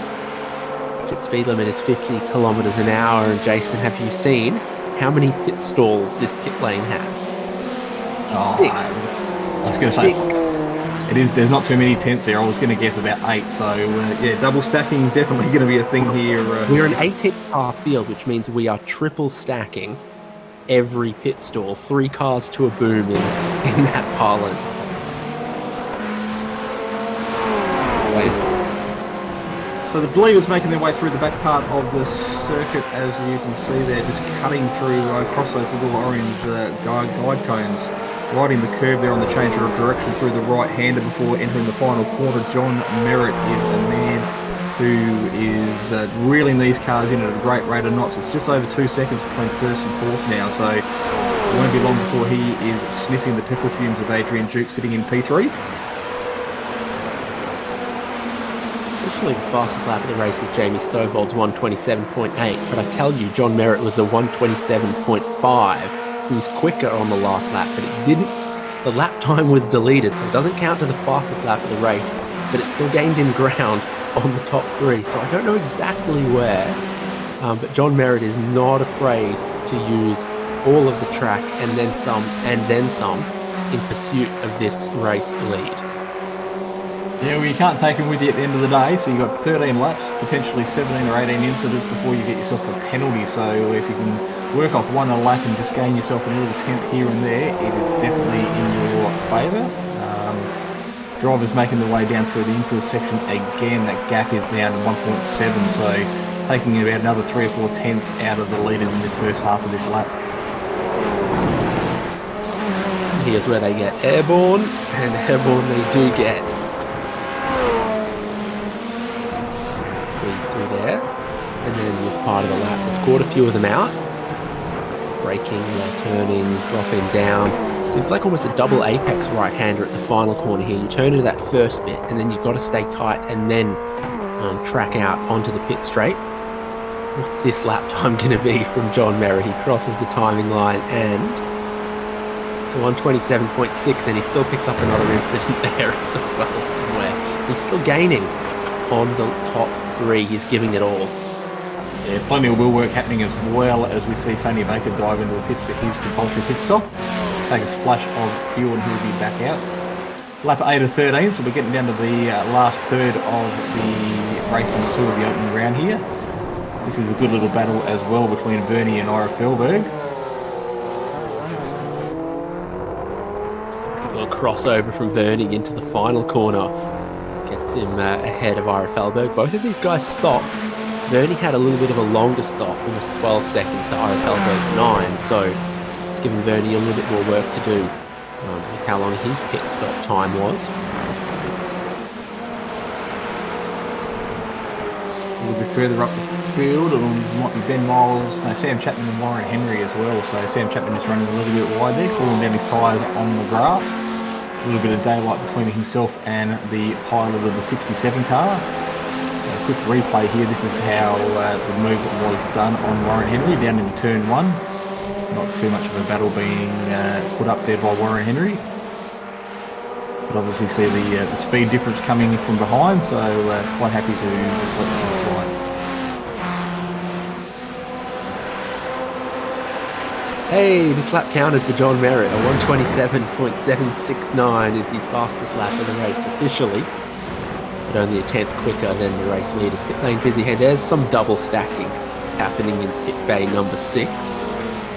Pit speed limit is 50 kilometres an hour, and Jason, have you seen how many pit stalls this pit lane has? 6. I was going to say, 6. it is. There's not too many tents there. I was going to guess about 8. So yeah, double stacking definitely going to be a thing here. We're an 8-car field, which means we are triple stacking every pit stall. 3 cars to a boom in that parlance. So the Bleeders making their way through the back part of the circuit, as you can see there, just cutting through across those little orange guide cones, riding the curb there on the change of direction through the right-hander before entering the final corner. John Merritt is a man who is reeling these cars in at a great rate of knots. It's just over 2 seconds between first and fourth now, so it won't be long before he is sniffing the petrol fumes of Adrian Duke sitting in P3. Actually, the fastest lap of the race is Jamie Stovald's 127.8, but I tell you, John Merritt was a 127.5. He was quicker on the last lap, but it didn't. The lap time was deleted, so it doesn't count to the fastest lap of the race, but it still gained him ground on the top 3. So I don't know exactly where, but John Merritt is not afraid to use all of the track and then some in pursuit of this race lead. Yeah, well, you can't take them with you at the end of the day, so you've got 13 laps, potentially 17 or 18 incidents before you get yourself a penalty. So if you can work off one a lap and just gain yourself a little tenth here and there, it is definitely in your favour. Drivers making their way down through the infield section again. That gap is down to 1.7, so taking about another 3 or 4 tenths out of the leaders in this first half of this lap. Here's where they get airborne, and airborne they do get. There, and then this part of the lap, it's caught a few of them out, braking while turning, dropping down. Seems like almost a double apex right-hander at the final corner here. You turn into that first bit, and then you've got to stay tight and then track out onto the pit straight. What's this lap time going to be from John Merritt? He crosses the timing line, and it's a 127.6, and he still picks up another incident there as well somewhere. He's still gaining on the top 3, he's giving it all. Yeah, plenty of wheel work happening as well as we see Tony Baker dive into the pits at his compulsory pit stop. Take a splash of fuel and he'll be back out. Lap 8 of 13, so we're getting down to the last third of the race on the tour of the opening round here. This is a good little battle as well between Vernie and Ira Felberg. A little crossover from Vernie into the final corner. Gets him ahead of Ira Felberg. Both of these guys stopped. Vernie had a little bit of a longer stop, almost 12 seconds to Ira Felberg's 9, so it's given Vernie a little bit more work to do with how long his pit stop time was. A little bit further up the field, it might be Ben Miles, no, Sam Chapman and Warren Henry as well, so Sam Chapman is running a little bit wide there, cooling down his tyres on the grass. A little bit of daylight between himself and the pilot of the 67 car. A quick replay here. This is how the move was done on Warren Henry down into turn 1. Not too much of a battle being put up there by Warren Henry. But obviously see the speed difference coming from behind, so quite happy to just let that slide. Hey, this lap counted for John Merritt. A 127.769 is his fastest lap of the race officially. only a tenth quicker than the race leaders. Pit lane busy here. There's some double stacking happening in pit bay number 6,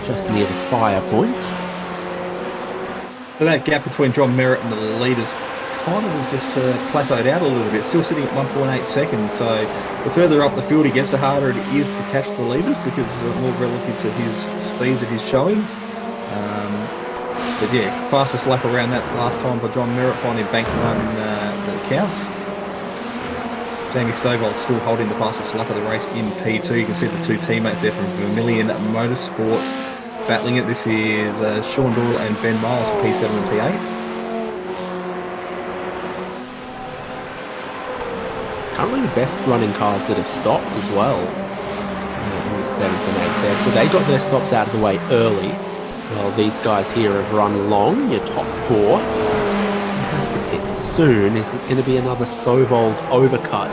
just near the fire point. So that gap between John Merritt and the leaders kind of has just plateaued out a little bit, still sitting at 1.8 seconds. So the further up the field he gets, the harder it is to catch the leaders because more relative to his speed that he's showing. But yeah, fastest lap around that last time by John Merritt, finally banking one that counts. Jamie Stovall still holding the fastest lap of the race in P2. You can see the two teammates there from Vermilion Motorsport battling it. This is Sean Doyle and Ben Miles for P7 and P8. Currently the best running cars that have stopped as well in the 7th and 8th there. So they got their stops out of the way early. Well, these guys here have run long, your top 4. Has to hit soon. Is it going to be another Stovall overcut?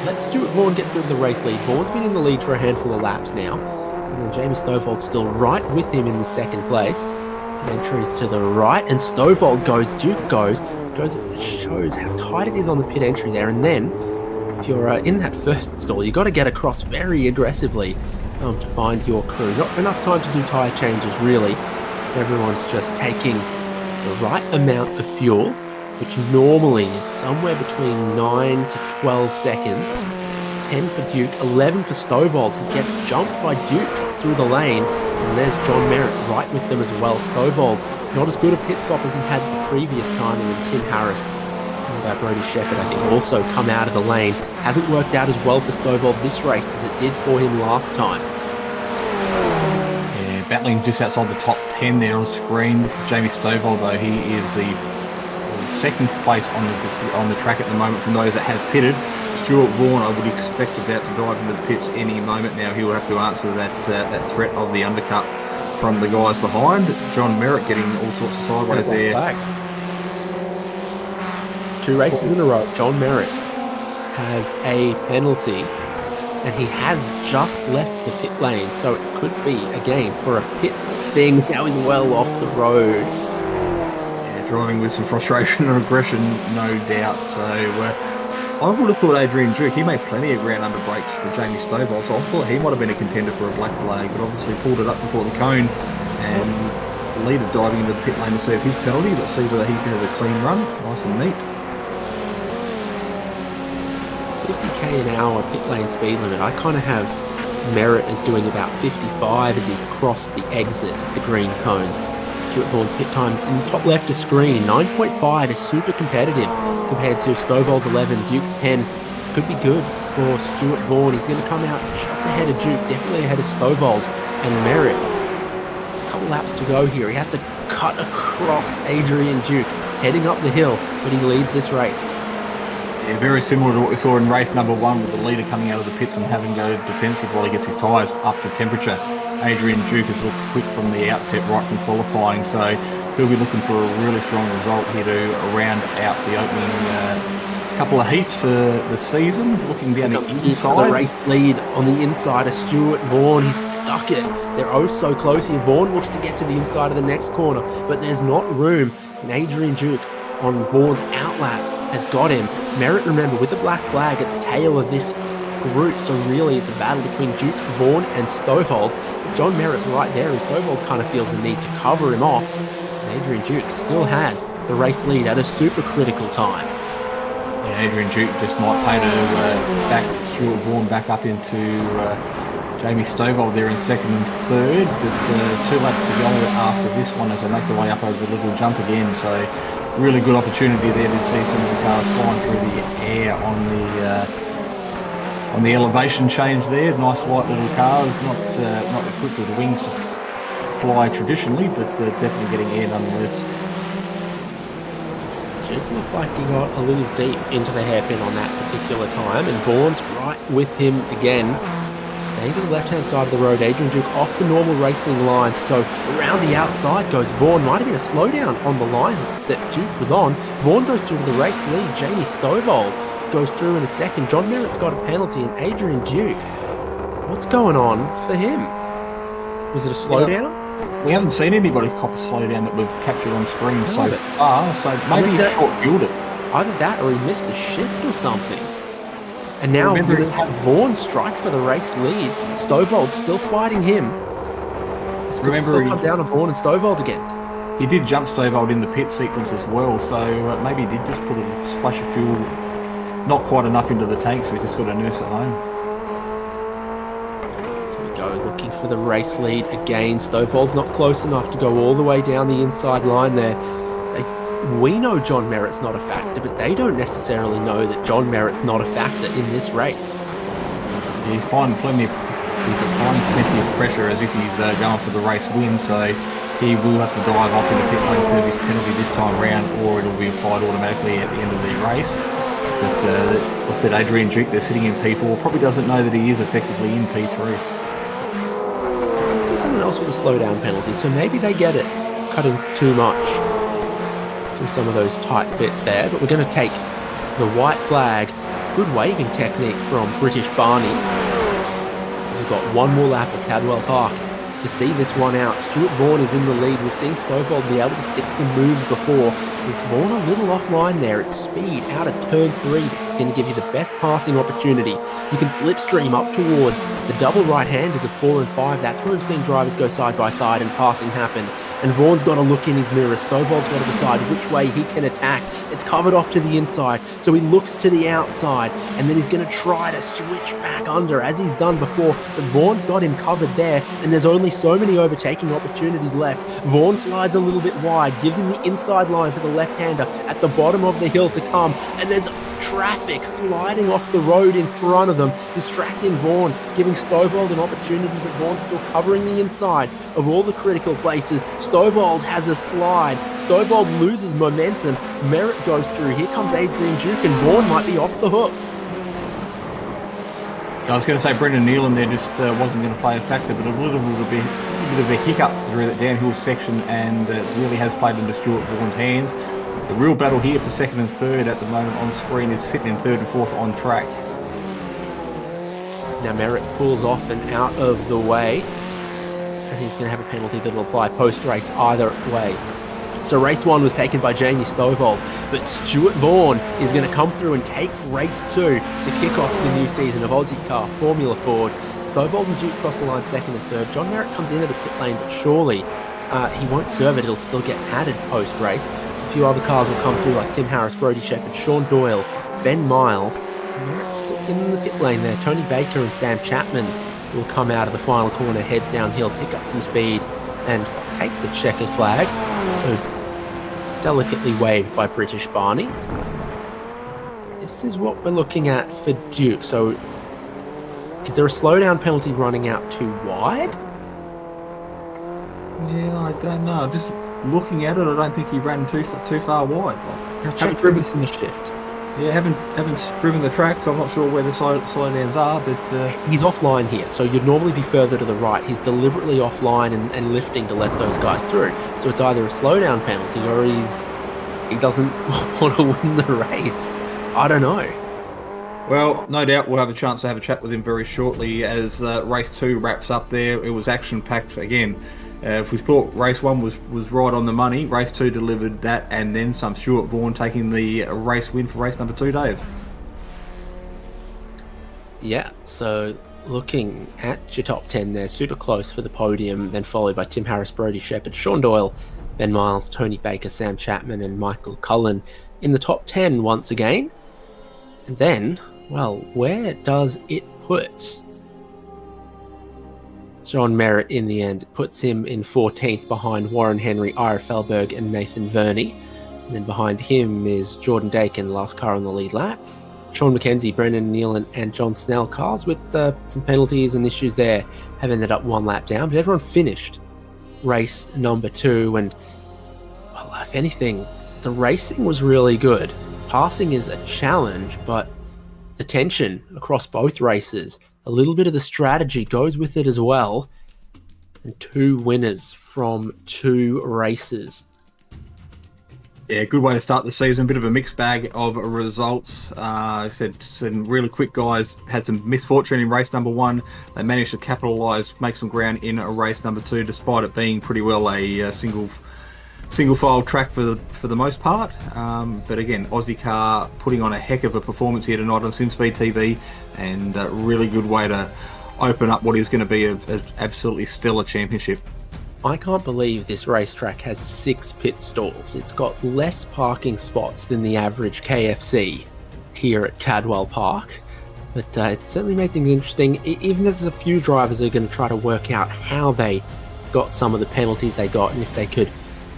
Let Stuart Vaughan get through the race lead. Vaughan's been in the lead for a handful of laps now. And then Jamie Stovall's still right with him in the 2nd place. Entries to the right, and Stovall goes, Duke goes. It shows how tight it is on the pit entry there. And then, if you're in that first stall, you've got to get across very aggressively to find your crew. Not enough time to do tyre changes, really. So everyone's just taking the right amount of fuel, which normally is somewhere between 9 to 12 seconds. 10 for Duke, 11 for Stovall, who gets jumped by Duke through the lane. And there's John Merritt right with them as well. Stovall, not as good a pit stop as he had the previous time, and then Tim Harris and Brody Shepherd, I think, also come out of the lane. Hasn't worked out as well for Stovall this race as it did for him last time. Yeah, battling just outside the top 10 there on screen. This is Jamie Stovall, though. He is the 2nd place on the track at the moment from those that have pitted. Stuart Vaughan, I would expect, about to dive into the pits any moment now. He will have to answer that threat of the undercut from the guys behind. John Merritt getting all sorts of sideways there. Flag. 2 races in a row, John Merritt has a penalty, and he has just left the pit lane, so it could be, again, for a pit thing. Now he's well off the road. Yeah, driving with some frustration and aggression, no doubt. So I would have thought Adrian Duke, he made plenty of ground under brakes for Jamie Stovall, so I thought he might have been a contender for a black flag, but obviously pulled it up before the cone, and the leader diving into the pit lane to serve his penalty. Let's see whether he has a clean run, nice and neat. 50k an hour pit lane speed limit. I kind of have Merritt as doing about 55 as he crossed the exit, the green cones. Stuart Vaughan's pit times in the top left of screen, 9.5 is super competitive compared to Stovall's 11, Duke's 10. This could be good for Stuart Vaughan. He's going to come out just ahead of Duke, definitely ahead of Stovall and Merritt. A couple laps to go here. He has to cut across Adrian Duke, heading up the hill, but he leads this race. Yeah, very similar to what we saw in race number 1 with the leader coming out of the pits and having to go defensive while he gets his tyres up to temperature. Adrian Duke has looked quick from the outset right from qualifying, so he'll be looking for a really strong result here to round out the opening couple of heats for the season. Looking down the inside. The race lead on the inside of Stuart Vaughan. He's stuck it. They're oh so close here. Vaughan looks to get to the inside of the next corner, but there's not room. And Adrian Duke on Vaughan's outlap has got him. Merritt, remember, with the black flag at the tail of this group, so really it's a battle between Duke, Vaughan and Stovall. John Merritt's right there, and Stovall kind of feels the need to cover him off. And Adrian Duke still has the race lead at a super critical time. Yeah, Adrian Duke just might pay to back Stuart Vaughan back up into Jamie Stovall there in 2nd and 3rd, but 2 laps to go after this one as they make their way up over the little jump again. So really good opportunity there to see some of the cars flying through the air on the elevation change there. Nice light little cars, not equipped with wings to fly traditionally, but definitely getting air nonetheless. Duke looked like he got a little deep into the hairpin on that particular time, and Vaughan's right with him again. Staying to the left-hand side of the road, Adrian Duke off the normal racing line, so around the outside goes Vaughan. Might have been a slowdown on the line that Duke was on. Vaughan goes through to the race lead. Jamie Stovall goes through in a second. John Merritt's got a penalty, and Adrian Duke, what's going on for him? Was it a slowdown? We haven't seen anybody cop a slowdown that we've captured on screen so far, so maybe he's short-fueled it. Either that or he missed a shift or something. And now we're going to have Vaughan strike for the race lead. Stovald's still fighting him. It's going to still come down to Vaughan and Stovald again. He did jump Stovald in the pit sequence as well, so maybe he did just put a splash of fuel, not quite enough into the tank, so he just got a nurse at home. Here we go, looking for the race lead again. Stovald's not close enough to go all the way down the inside line there. We know John Merritt's not a factor, but they don't necessarily know that John Merritt's not a factor in this race. He's applying plenty of pressure as if he's going for the race win, so he will have to dive off into pit lane service penalty this time round, or it'll be applied automatically at the end of the race. But I said Adrian Duke, they're sitting in P4, probably doesn't know that he is effectively in P3. I see someone else with a slowdown penalty, so maybe they get it, cutting too much through some of those tight bits there. But we're going to take the white flag. Good waving technique from British Barney. We've got one more lap at Cadwell Park to see this one out. Stuart Vaughan is in the lead. We've seen Stovald be able to stick some moves before. Is Vaughan a little offline there? It's speed out of turn 3. This is going to give you the best passing opportunity. You can slipstream up towards the double right-handers of 4 and 5. That's where we've seen drivers go side by side and passing happen. And Vaughan's got to look in his mirror. Stovald's got to decide which way he can attack. It's covered off to the inside, so he looks to the outside, and then he's going to try to switch back under, as he's done before, but Vaughan's got him covered there, and there's only so many overtaking opportunities left. Vaughan slides a little bit wide, gives him the inside line for the left-hander at the bottom of the hill to come, and there's traffic sliding off the road in front of them, distracting Vaughan, giving Stovald an opportunity, but Vaughan's still covering the inside of all the critical places. Stovald has a slide. Stovald loses momentum. Merritt goes through. Here comes Adrian Duke, and Vaughan might be off the hook. I was going to say Brendan Nealon there just wasn't going to play a factor, but a little bit of a hiccup through that downhill section, and it really has played into Stuart Vaughan's hands. The real battle here for second and third at the moment on screen is sitting in third and fourth on track. Now Merritt pulls off and out of the way, and he's going to have a penalty that will apply post-race either way. So race 1 was taken by Jamie Stovald, but Stuart Vaughan is going to come through and take race 2 to kick off the new season of Ozicar Formula Ford. Stovald and Duke cross the line second and third. John Merritt comes into the pit lane, but surely he won't serve it. It'll still get added post-race. A few other cars will come through like Tim Harris, Brodie Shepherd, Sean Doyle, Ben Miles. Merritt's still in the pit lane there. Tony Baker and Sam Chapman will come out of the final corner, head downhill, pick up some speed and take the checkered flag. So delicately waved by British Barney. This is what we're looking at for Duke. So is there a slowdown penalty running out too wide? Yeah, I don't know. Just looking at it, I don't think he ran too far wide. Now check for this in the shift. Yeah, haven't driven the track, so I'm not sure where the slowdowns are, but he's offline here, so you'd normally be further to the right. He's deliberately offline and lifting to let those guys through. So it's either a slowdown penalty or he doesn't want to win the race. I don't know. Well, no doubt we'll have a chance to have a chat with him very shortly as race 2 wraps up there. It was action-packed again. If we thought race 1 was right on the money, race 2 delivered that and then some. Stuart Vaughan taking the race win for race number 2, Dave. Yeah, so looking at your top 10 there, super close for the podium, then followed by Tim Harris, Brodie Shepherd, Sean Doyle, Ben Miles, Tony Baker, Sam Chapman and Michael Cullen in the top 10 once again. And then, well, where does it put John Merritt in the end? It puts him in 14th behind Warren Henry, Ira Felberg and Nathan Verney. And then behind him is Jordan Dakin, last car on the lead lap. Sean McKenzie, Brendan Nealon and John Snell. Cars with some penalties and issues there have ended up one lap down, but everyone finished race number 2. And, well, if anything, the racing was really good. Passing is a challenge, but the tension across both races, a little bit of the strategy goes with it as well. And 2 winners from 2 races. Yeah, good way to start the season. A bit of a mixed bag of results. I said some really quick guys had some misfortune in race number 1. They managed to capitalise, make some ground in race number 2, despite it being pretty well a single single file track for the most part. But again, Ozicar putting on a heck of a performance here tonight on Simspeed TV, and a really good way to open up what is going to be a absolutely stellar championship. I can't believe this racetrack has 6 pit stalls. It's got less parking spots than the average KFC here at Cadwell Park. But it certainly made things interesting, even as a few drivers are going to try to work out how they got some of the penalties they got and if they could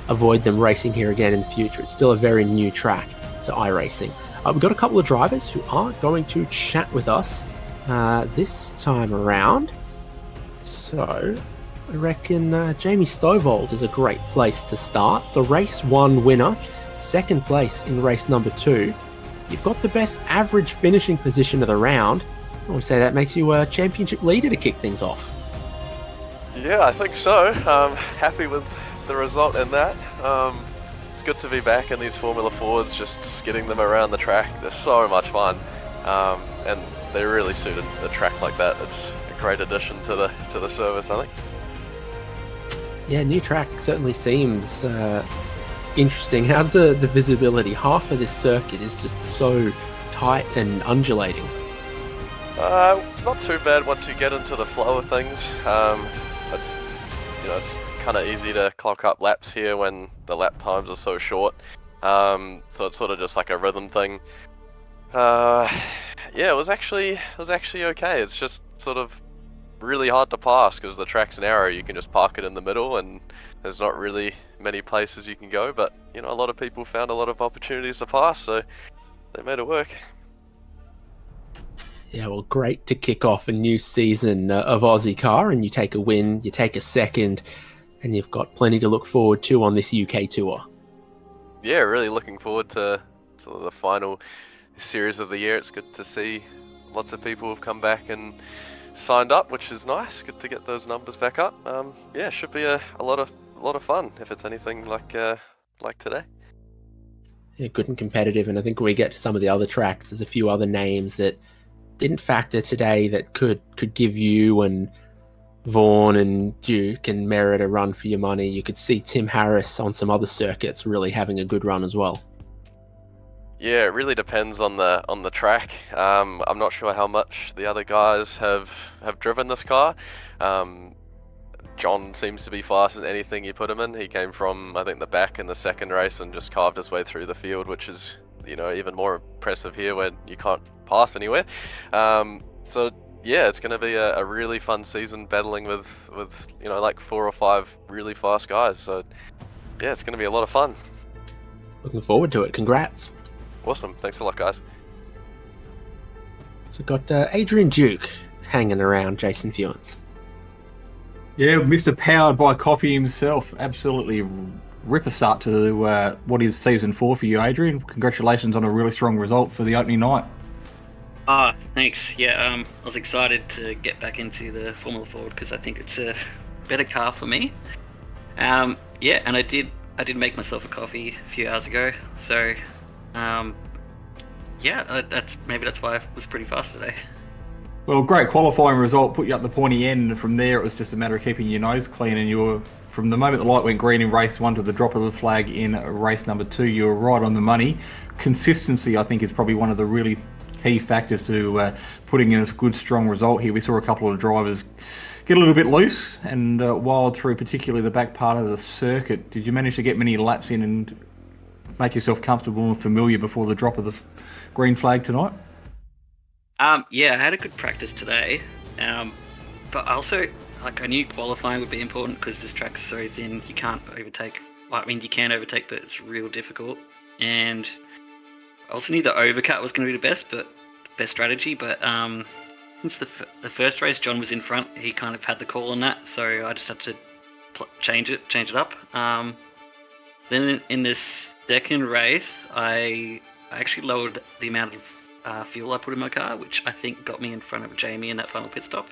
avoid them racing here again in the future. It's still a very new track to iRacing. We've got a couple of drivers who are going to chat with us this time around. So I reckon Jamie Stovall is a great place to start. The race 1 winner, second place in race number 2. You've got the best average finishing position of the round. I would say that makes you a championship leader to kick things off. Yeah, I think so. Happy with the result in that. It's good to be back in these Formula Fords, just getting them around the track. They're so much fun, and they really suited a track like that. It's a great addition to the service, I think. Yeah, new track certainly seems interesting. How's the visibility? Half of this circuit is just so tight and undulating. It's not too bad once you get into the flow of things. It's kind of easy to clock up laps here when the lap times are so short. So it's sort of just like a rhythm thing. Yeah, it was actually okay. It's just sort of really hard to pass because the track's narrow. You can just park it in the middle and there's not really many places you can go, but a lot of people found a lot of opportunities to pass, so they made it work. Yeah, well, great to kick off a new season of Ozicar, and you take a win, you take a second, and you've got plenty to look forward to on this UK tour. Yeah, really looking forward to sort of the final series of the year. It's good to see lots of people have come back and signed up, which is nice. Good to get those numbers back up. Yeah, should be a lot of fun if it's anything like today. Yeah, good and competitive, and I think when we get to some of the other tracks, there's a few other names that didn't factor today that could give you and Vaughan and Duke and merit a run for your money. You could see Tim Harris on some other circuits really having a good run as well. Yeah, it really depends on the track. I'm not sure how much the other guys have driven this car. John seems to be faster than anything you put him in. He came from, I think, the back in the second race and just carved his way through the field, which is even more impressive here when you can't pass anywhere. So yeah, it's going to be a really fun season battling with like 4 or 5 really fast guys. So yeah, it's going to be a lot of fun. Looking forward to it. Congrats. Awesome. Thanks a lot, guys. So got Adrian Duke hanging around Jason Fewens. Yeah, Mr. Powered by Coffee himself. Absolutely ripper start to what is season 4 for you, Adrian. Congratulations on a really strong result for the opening night. Thanks. Yeah, I was excited to get back into the Formula Ford because I think it's a better car for me. Yeah, and I did make myself a coffee a few hours ago. So, yeah, that's why I was pretty fast today. Well, great qualifying result, put you up the pointy end, and from there it was just a matter of keeping your nose clean, and you were, from the moment the light went green in race 1 to the drop of the flag in race number 2, you were right on the money. Consistency, I think, is probably one of the really key factors to putting in a good, strong result here. We saw a couple of drivers get a little bit loose and wild through particularly the back part of the circuit. Did you manage to get many laps in and make yourself comfortable and familiar before the drop of the green flag tonight? Yeah, I had a good practice today, but also, I knew qualifying would be important because this track's so thin, you can't overtake. You can overtake, but it's real difficult. And I also knew the overcut was going to be the best strategy, but since the first race, John was in front, he kind of had the call on that, so I just had to change it up. Then in this second race, I actually lowered the amount of fuel I put in my car, which I think got me in front of Jamie in that final pit stop.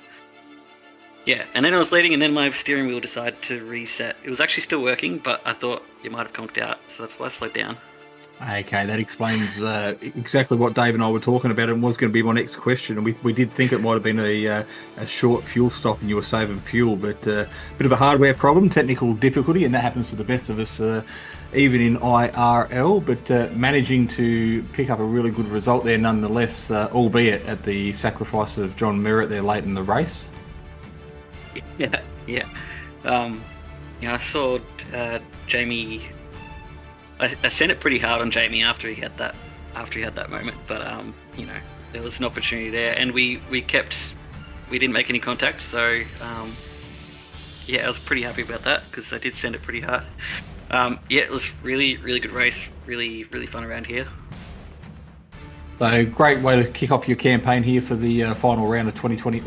Yeah, and then I was leading, and then my steering wheel decided to reset. It was actually still working, but I thought it might have conked out, so that's why I slowed down. Okay, that explains exactly what Dave and I were talking about, and was going to be my next question. And we did think it might have been a short fuel stop and you were saving fuel, but bit of a hardware problem, technical difficulty, and that happens to the best of us, even in IRL. But managing to pick up a really good result there nonetheless, albeit at the sacrifice of John Merritt there late in the race. Yeah. I saw Jamie. I sent it pretty hard on Jamie after he had that moment, but there was an opportunity there, and we didn't make any contact, so I was pretty happy about that because I did send it pretty hard. It was really good race, really fun around here. So great way to kick off your campaign here for the final round of 2020,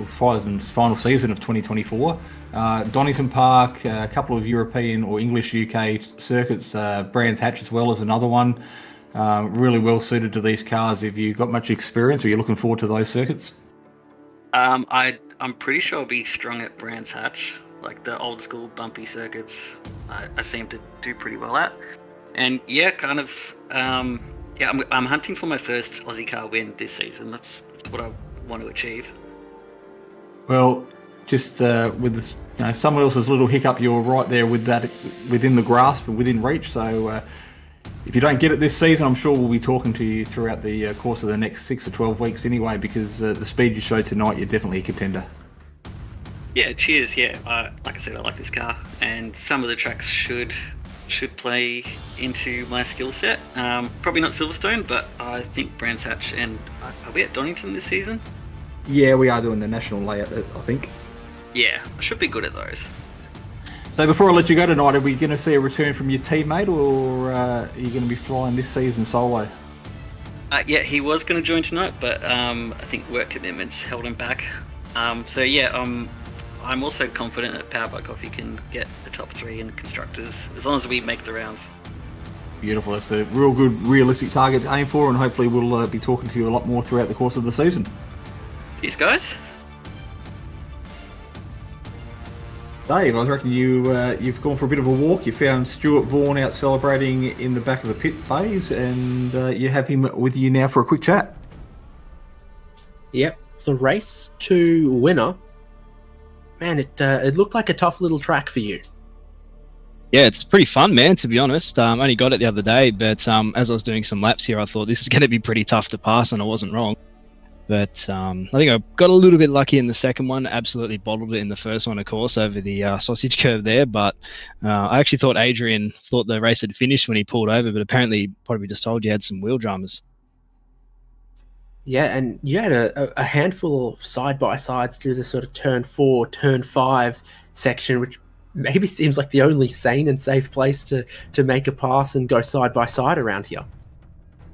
final season of 2024. Donington Park, a couple of European or English UK circuits, Brands Hatch as well as another one. Really well suited to these cars. Have you got much experience? Are you looking forward to those circuits? I'm pretty sure I'll be strong at Brands Hatch, like the old school bumpy circuits. I seem to do pretty well at, and I'm hunting for my first Aussie car win this season. That's what I want to achieve. Well, just with this, someone else's little hiccup, you're right there with that, within the grasp and within reach. So if you don't get it this season, I'm sure we'll be talking to you throughout the course of the next 6 or 12 weeks anyway, because the speed you showed tonight, you're definitely a contender. Yeah, cheers. Yeah, like I said, I like this car, and some of the tracks should play into my skill set. Probably not Silverstone, but I think Brands Hatch, and are we at Donington this season? Yeah, we are doing the national layout, I think. Yeah, I should be good at those. So before I let you go tonight, are we going to see a return from your teammate, or are you going to be flying this season solo? He was going to join tonight, but I think work commitments held him back. I'm also confident that Power by Coffee can get the top 3 in constructors, as long as we make the rounds. Beautiful. That's a real good, realistic target to aim for, and hopefully we'll be talking to you a lot more throughout the course of the season. Cheers, guys. Dave, I reckon you've gone for a bit of a walk. You found Stuart Vaughan out celebrating in the back of the pit bays, and you have him with you now for a quick chat. Yep, the race to winner. Man, it looked like a tough little track for you. Yeah, it's pretty fun, man, to be honest. I only got it the other day, but as I was doing some laps here, I thought this is going to be pretty tough to pass, and I wasn't wrong. But I think I got a little bit lucky in the second one, absolutely bottled it in the first one, of course, over the sausage curve there. But I actually thought Adrian thought the race had finished when he pulled over, but apparently he probably just told you had some wheel dramas. Yeah, and you had a handful of side-by-sides through the sort of turn 4, turn 5 section, which maybe seems like the only sane and safe place to make a pass and go side-by-side around here.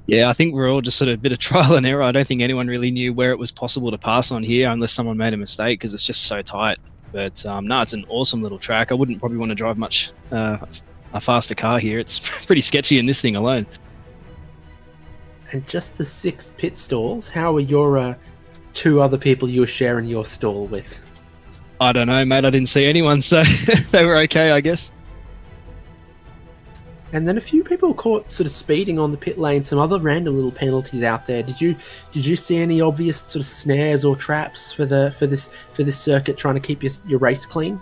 Yeah, I think we're all just sort of a bit of trial and error. I don't think anyone really knew where it was possible to pass on here unless someone made a mistake, because it's just so tight. But no, it's an awesome little track. I wouldn't probably want to drive much a faster car here. It's pretty sketchy in this thing alone. And just the 6 pit stalls, how are your 2 other people you were sharing your stall with? I don't know, mate. I didn't see anyone, so they were okay, I guess. And then a few people caught sort of speeding on the pit lane, some other random little penalties out there. Did you see any obvious sort of snares or traps for this circuit trying to keep your race clean?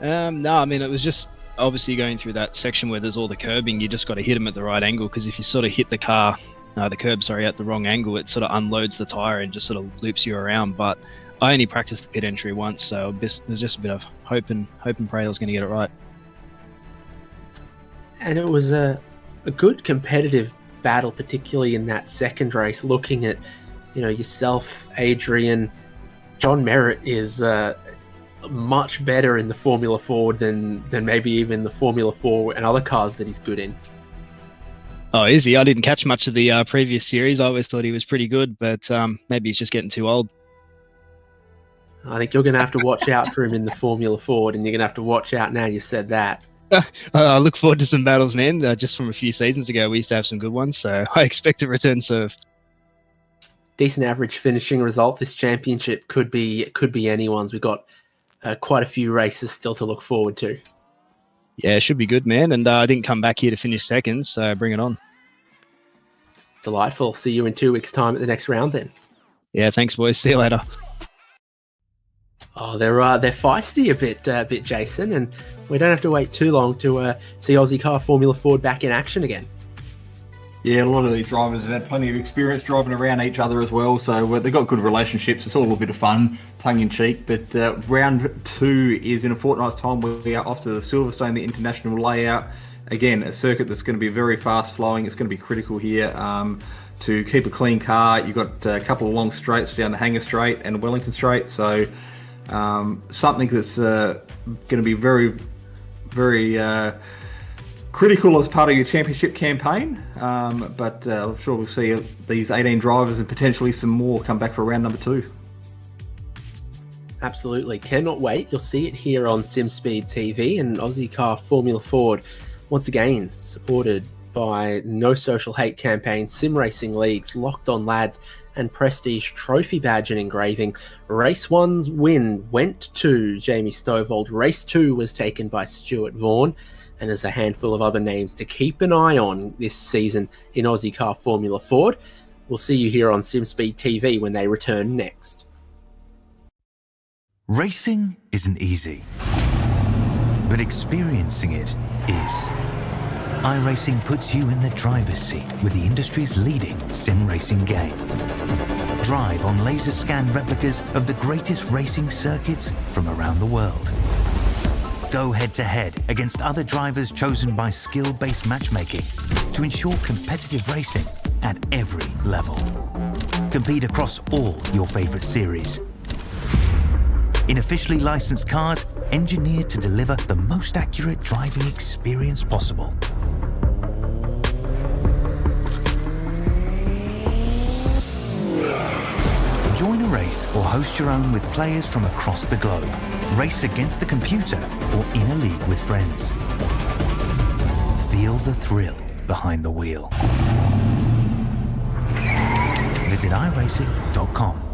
No, I mean, it was just obviously going through that section where there's all the curbing. You just got to hit them at the right angle, because if you sort of hit the curb, at the wrong angle, it sort of unloads the tire and just sort of loops you around. But I only practiced the pit entry once, so it was just a bit of hope and pray I was going to get it right. And it was a good competitive battle, particularly in that second race, looking at, yourself, Adrian. John Merritt is much better in the Formula Ford than maybe even the Formula 4 and other cars that he's good in. Oh, is he? I didn't catch much of the previous series. I always thought he was pretty good, but maybe he's just getting too old. I think you're going to have to watch out for him in the Formula Ford, and you're going to have to watch out now you've said that. I look forward to some battles, man. Just from a few seasons ago, we used to have some good ones, so I expect a return serve. Decent average finishing result. This championship could be anyone's. We've got quite a few races still to look forward to. Yeah, it should be good, man. And I didn't come back here to finish second, so bring it on. Delightful. See you in 2 weeks' time at the next round then. Yeah, thanks, boys. See you later. Oh, they're feisty a bit, Jason, and we don't have to wait too long to see Ozicar Formula Ford back in action again. Yeah, a lot of these drivers have had plenty of experience driving around each other as well, so they've got good relationships. It's all a bit of fun, tongue-in-cheek, but round 2 is in a fortnight's time. We are off to the Silverstone, the international layout. Again, a circuit that's going to be very fast-flowing. It's going to be critical here to keep a clean car. You've got a couple of long straights down the Hanger Straight and Wellington Straight, so something that's going to be very, very critical as part of your championship campaign, but I'm sure we'll see these 18 drivers and potentially some more come back for round number 2. Absolutely, cannot wait. You'll see it here on Simspeed TV, and Ozicar Formula Ford, once again supported by No Social Hate campaign, sim racing leagues, Locked On Lads, and Prestige Trophy Badge and Engraving. Race 1's win went to Jamie Stovold. Race 2 was taken by Stuart Vaughan. And there's a handful of other names to keep an eye on this season in Ozicar Formula Ford. We'll see you here on Simspeed TV when they return next. Racing isn't easy, but experiencing it is. iRacing puts you in the driver's seat with the industry's leading sim racing game. Drive on laser scan replicas of the greatest racing circuits from around the world. Go head-to-head against other drivers chosen by skill-based matchmaking to ensure competitive racing at every level. Compete across all your favorite series. In officially licensed cars, engineered to deliver the most accurate driving experience possible. Join a race or host your own with players from across the globe. Race against the computer or in a league with friends. Feel the thrill behind the wheel. Visit iRacing.com.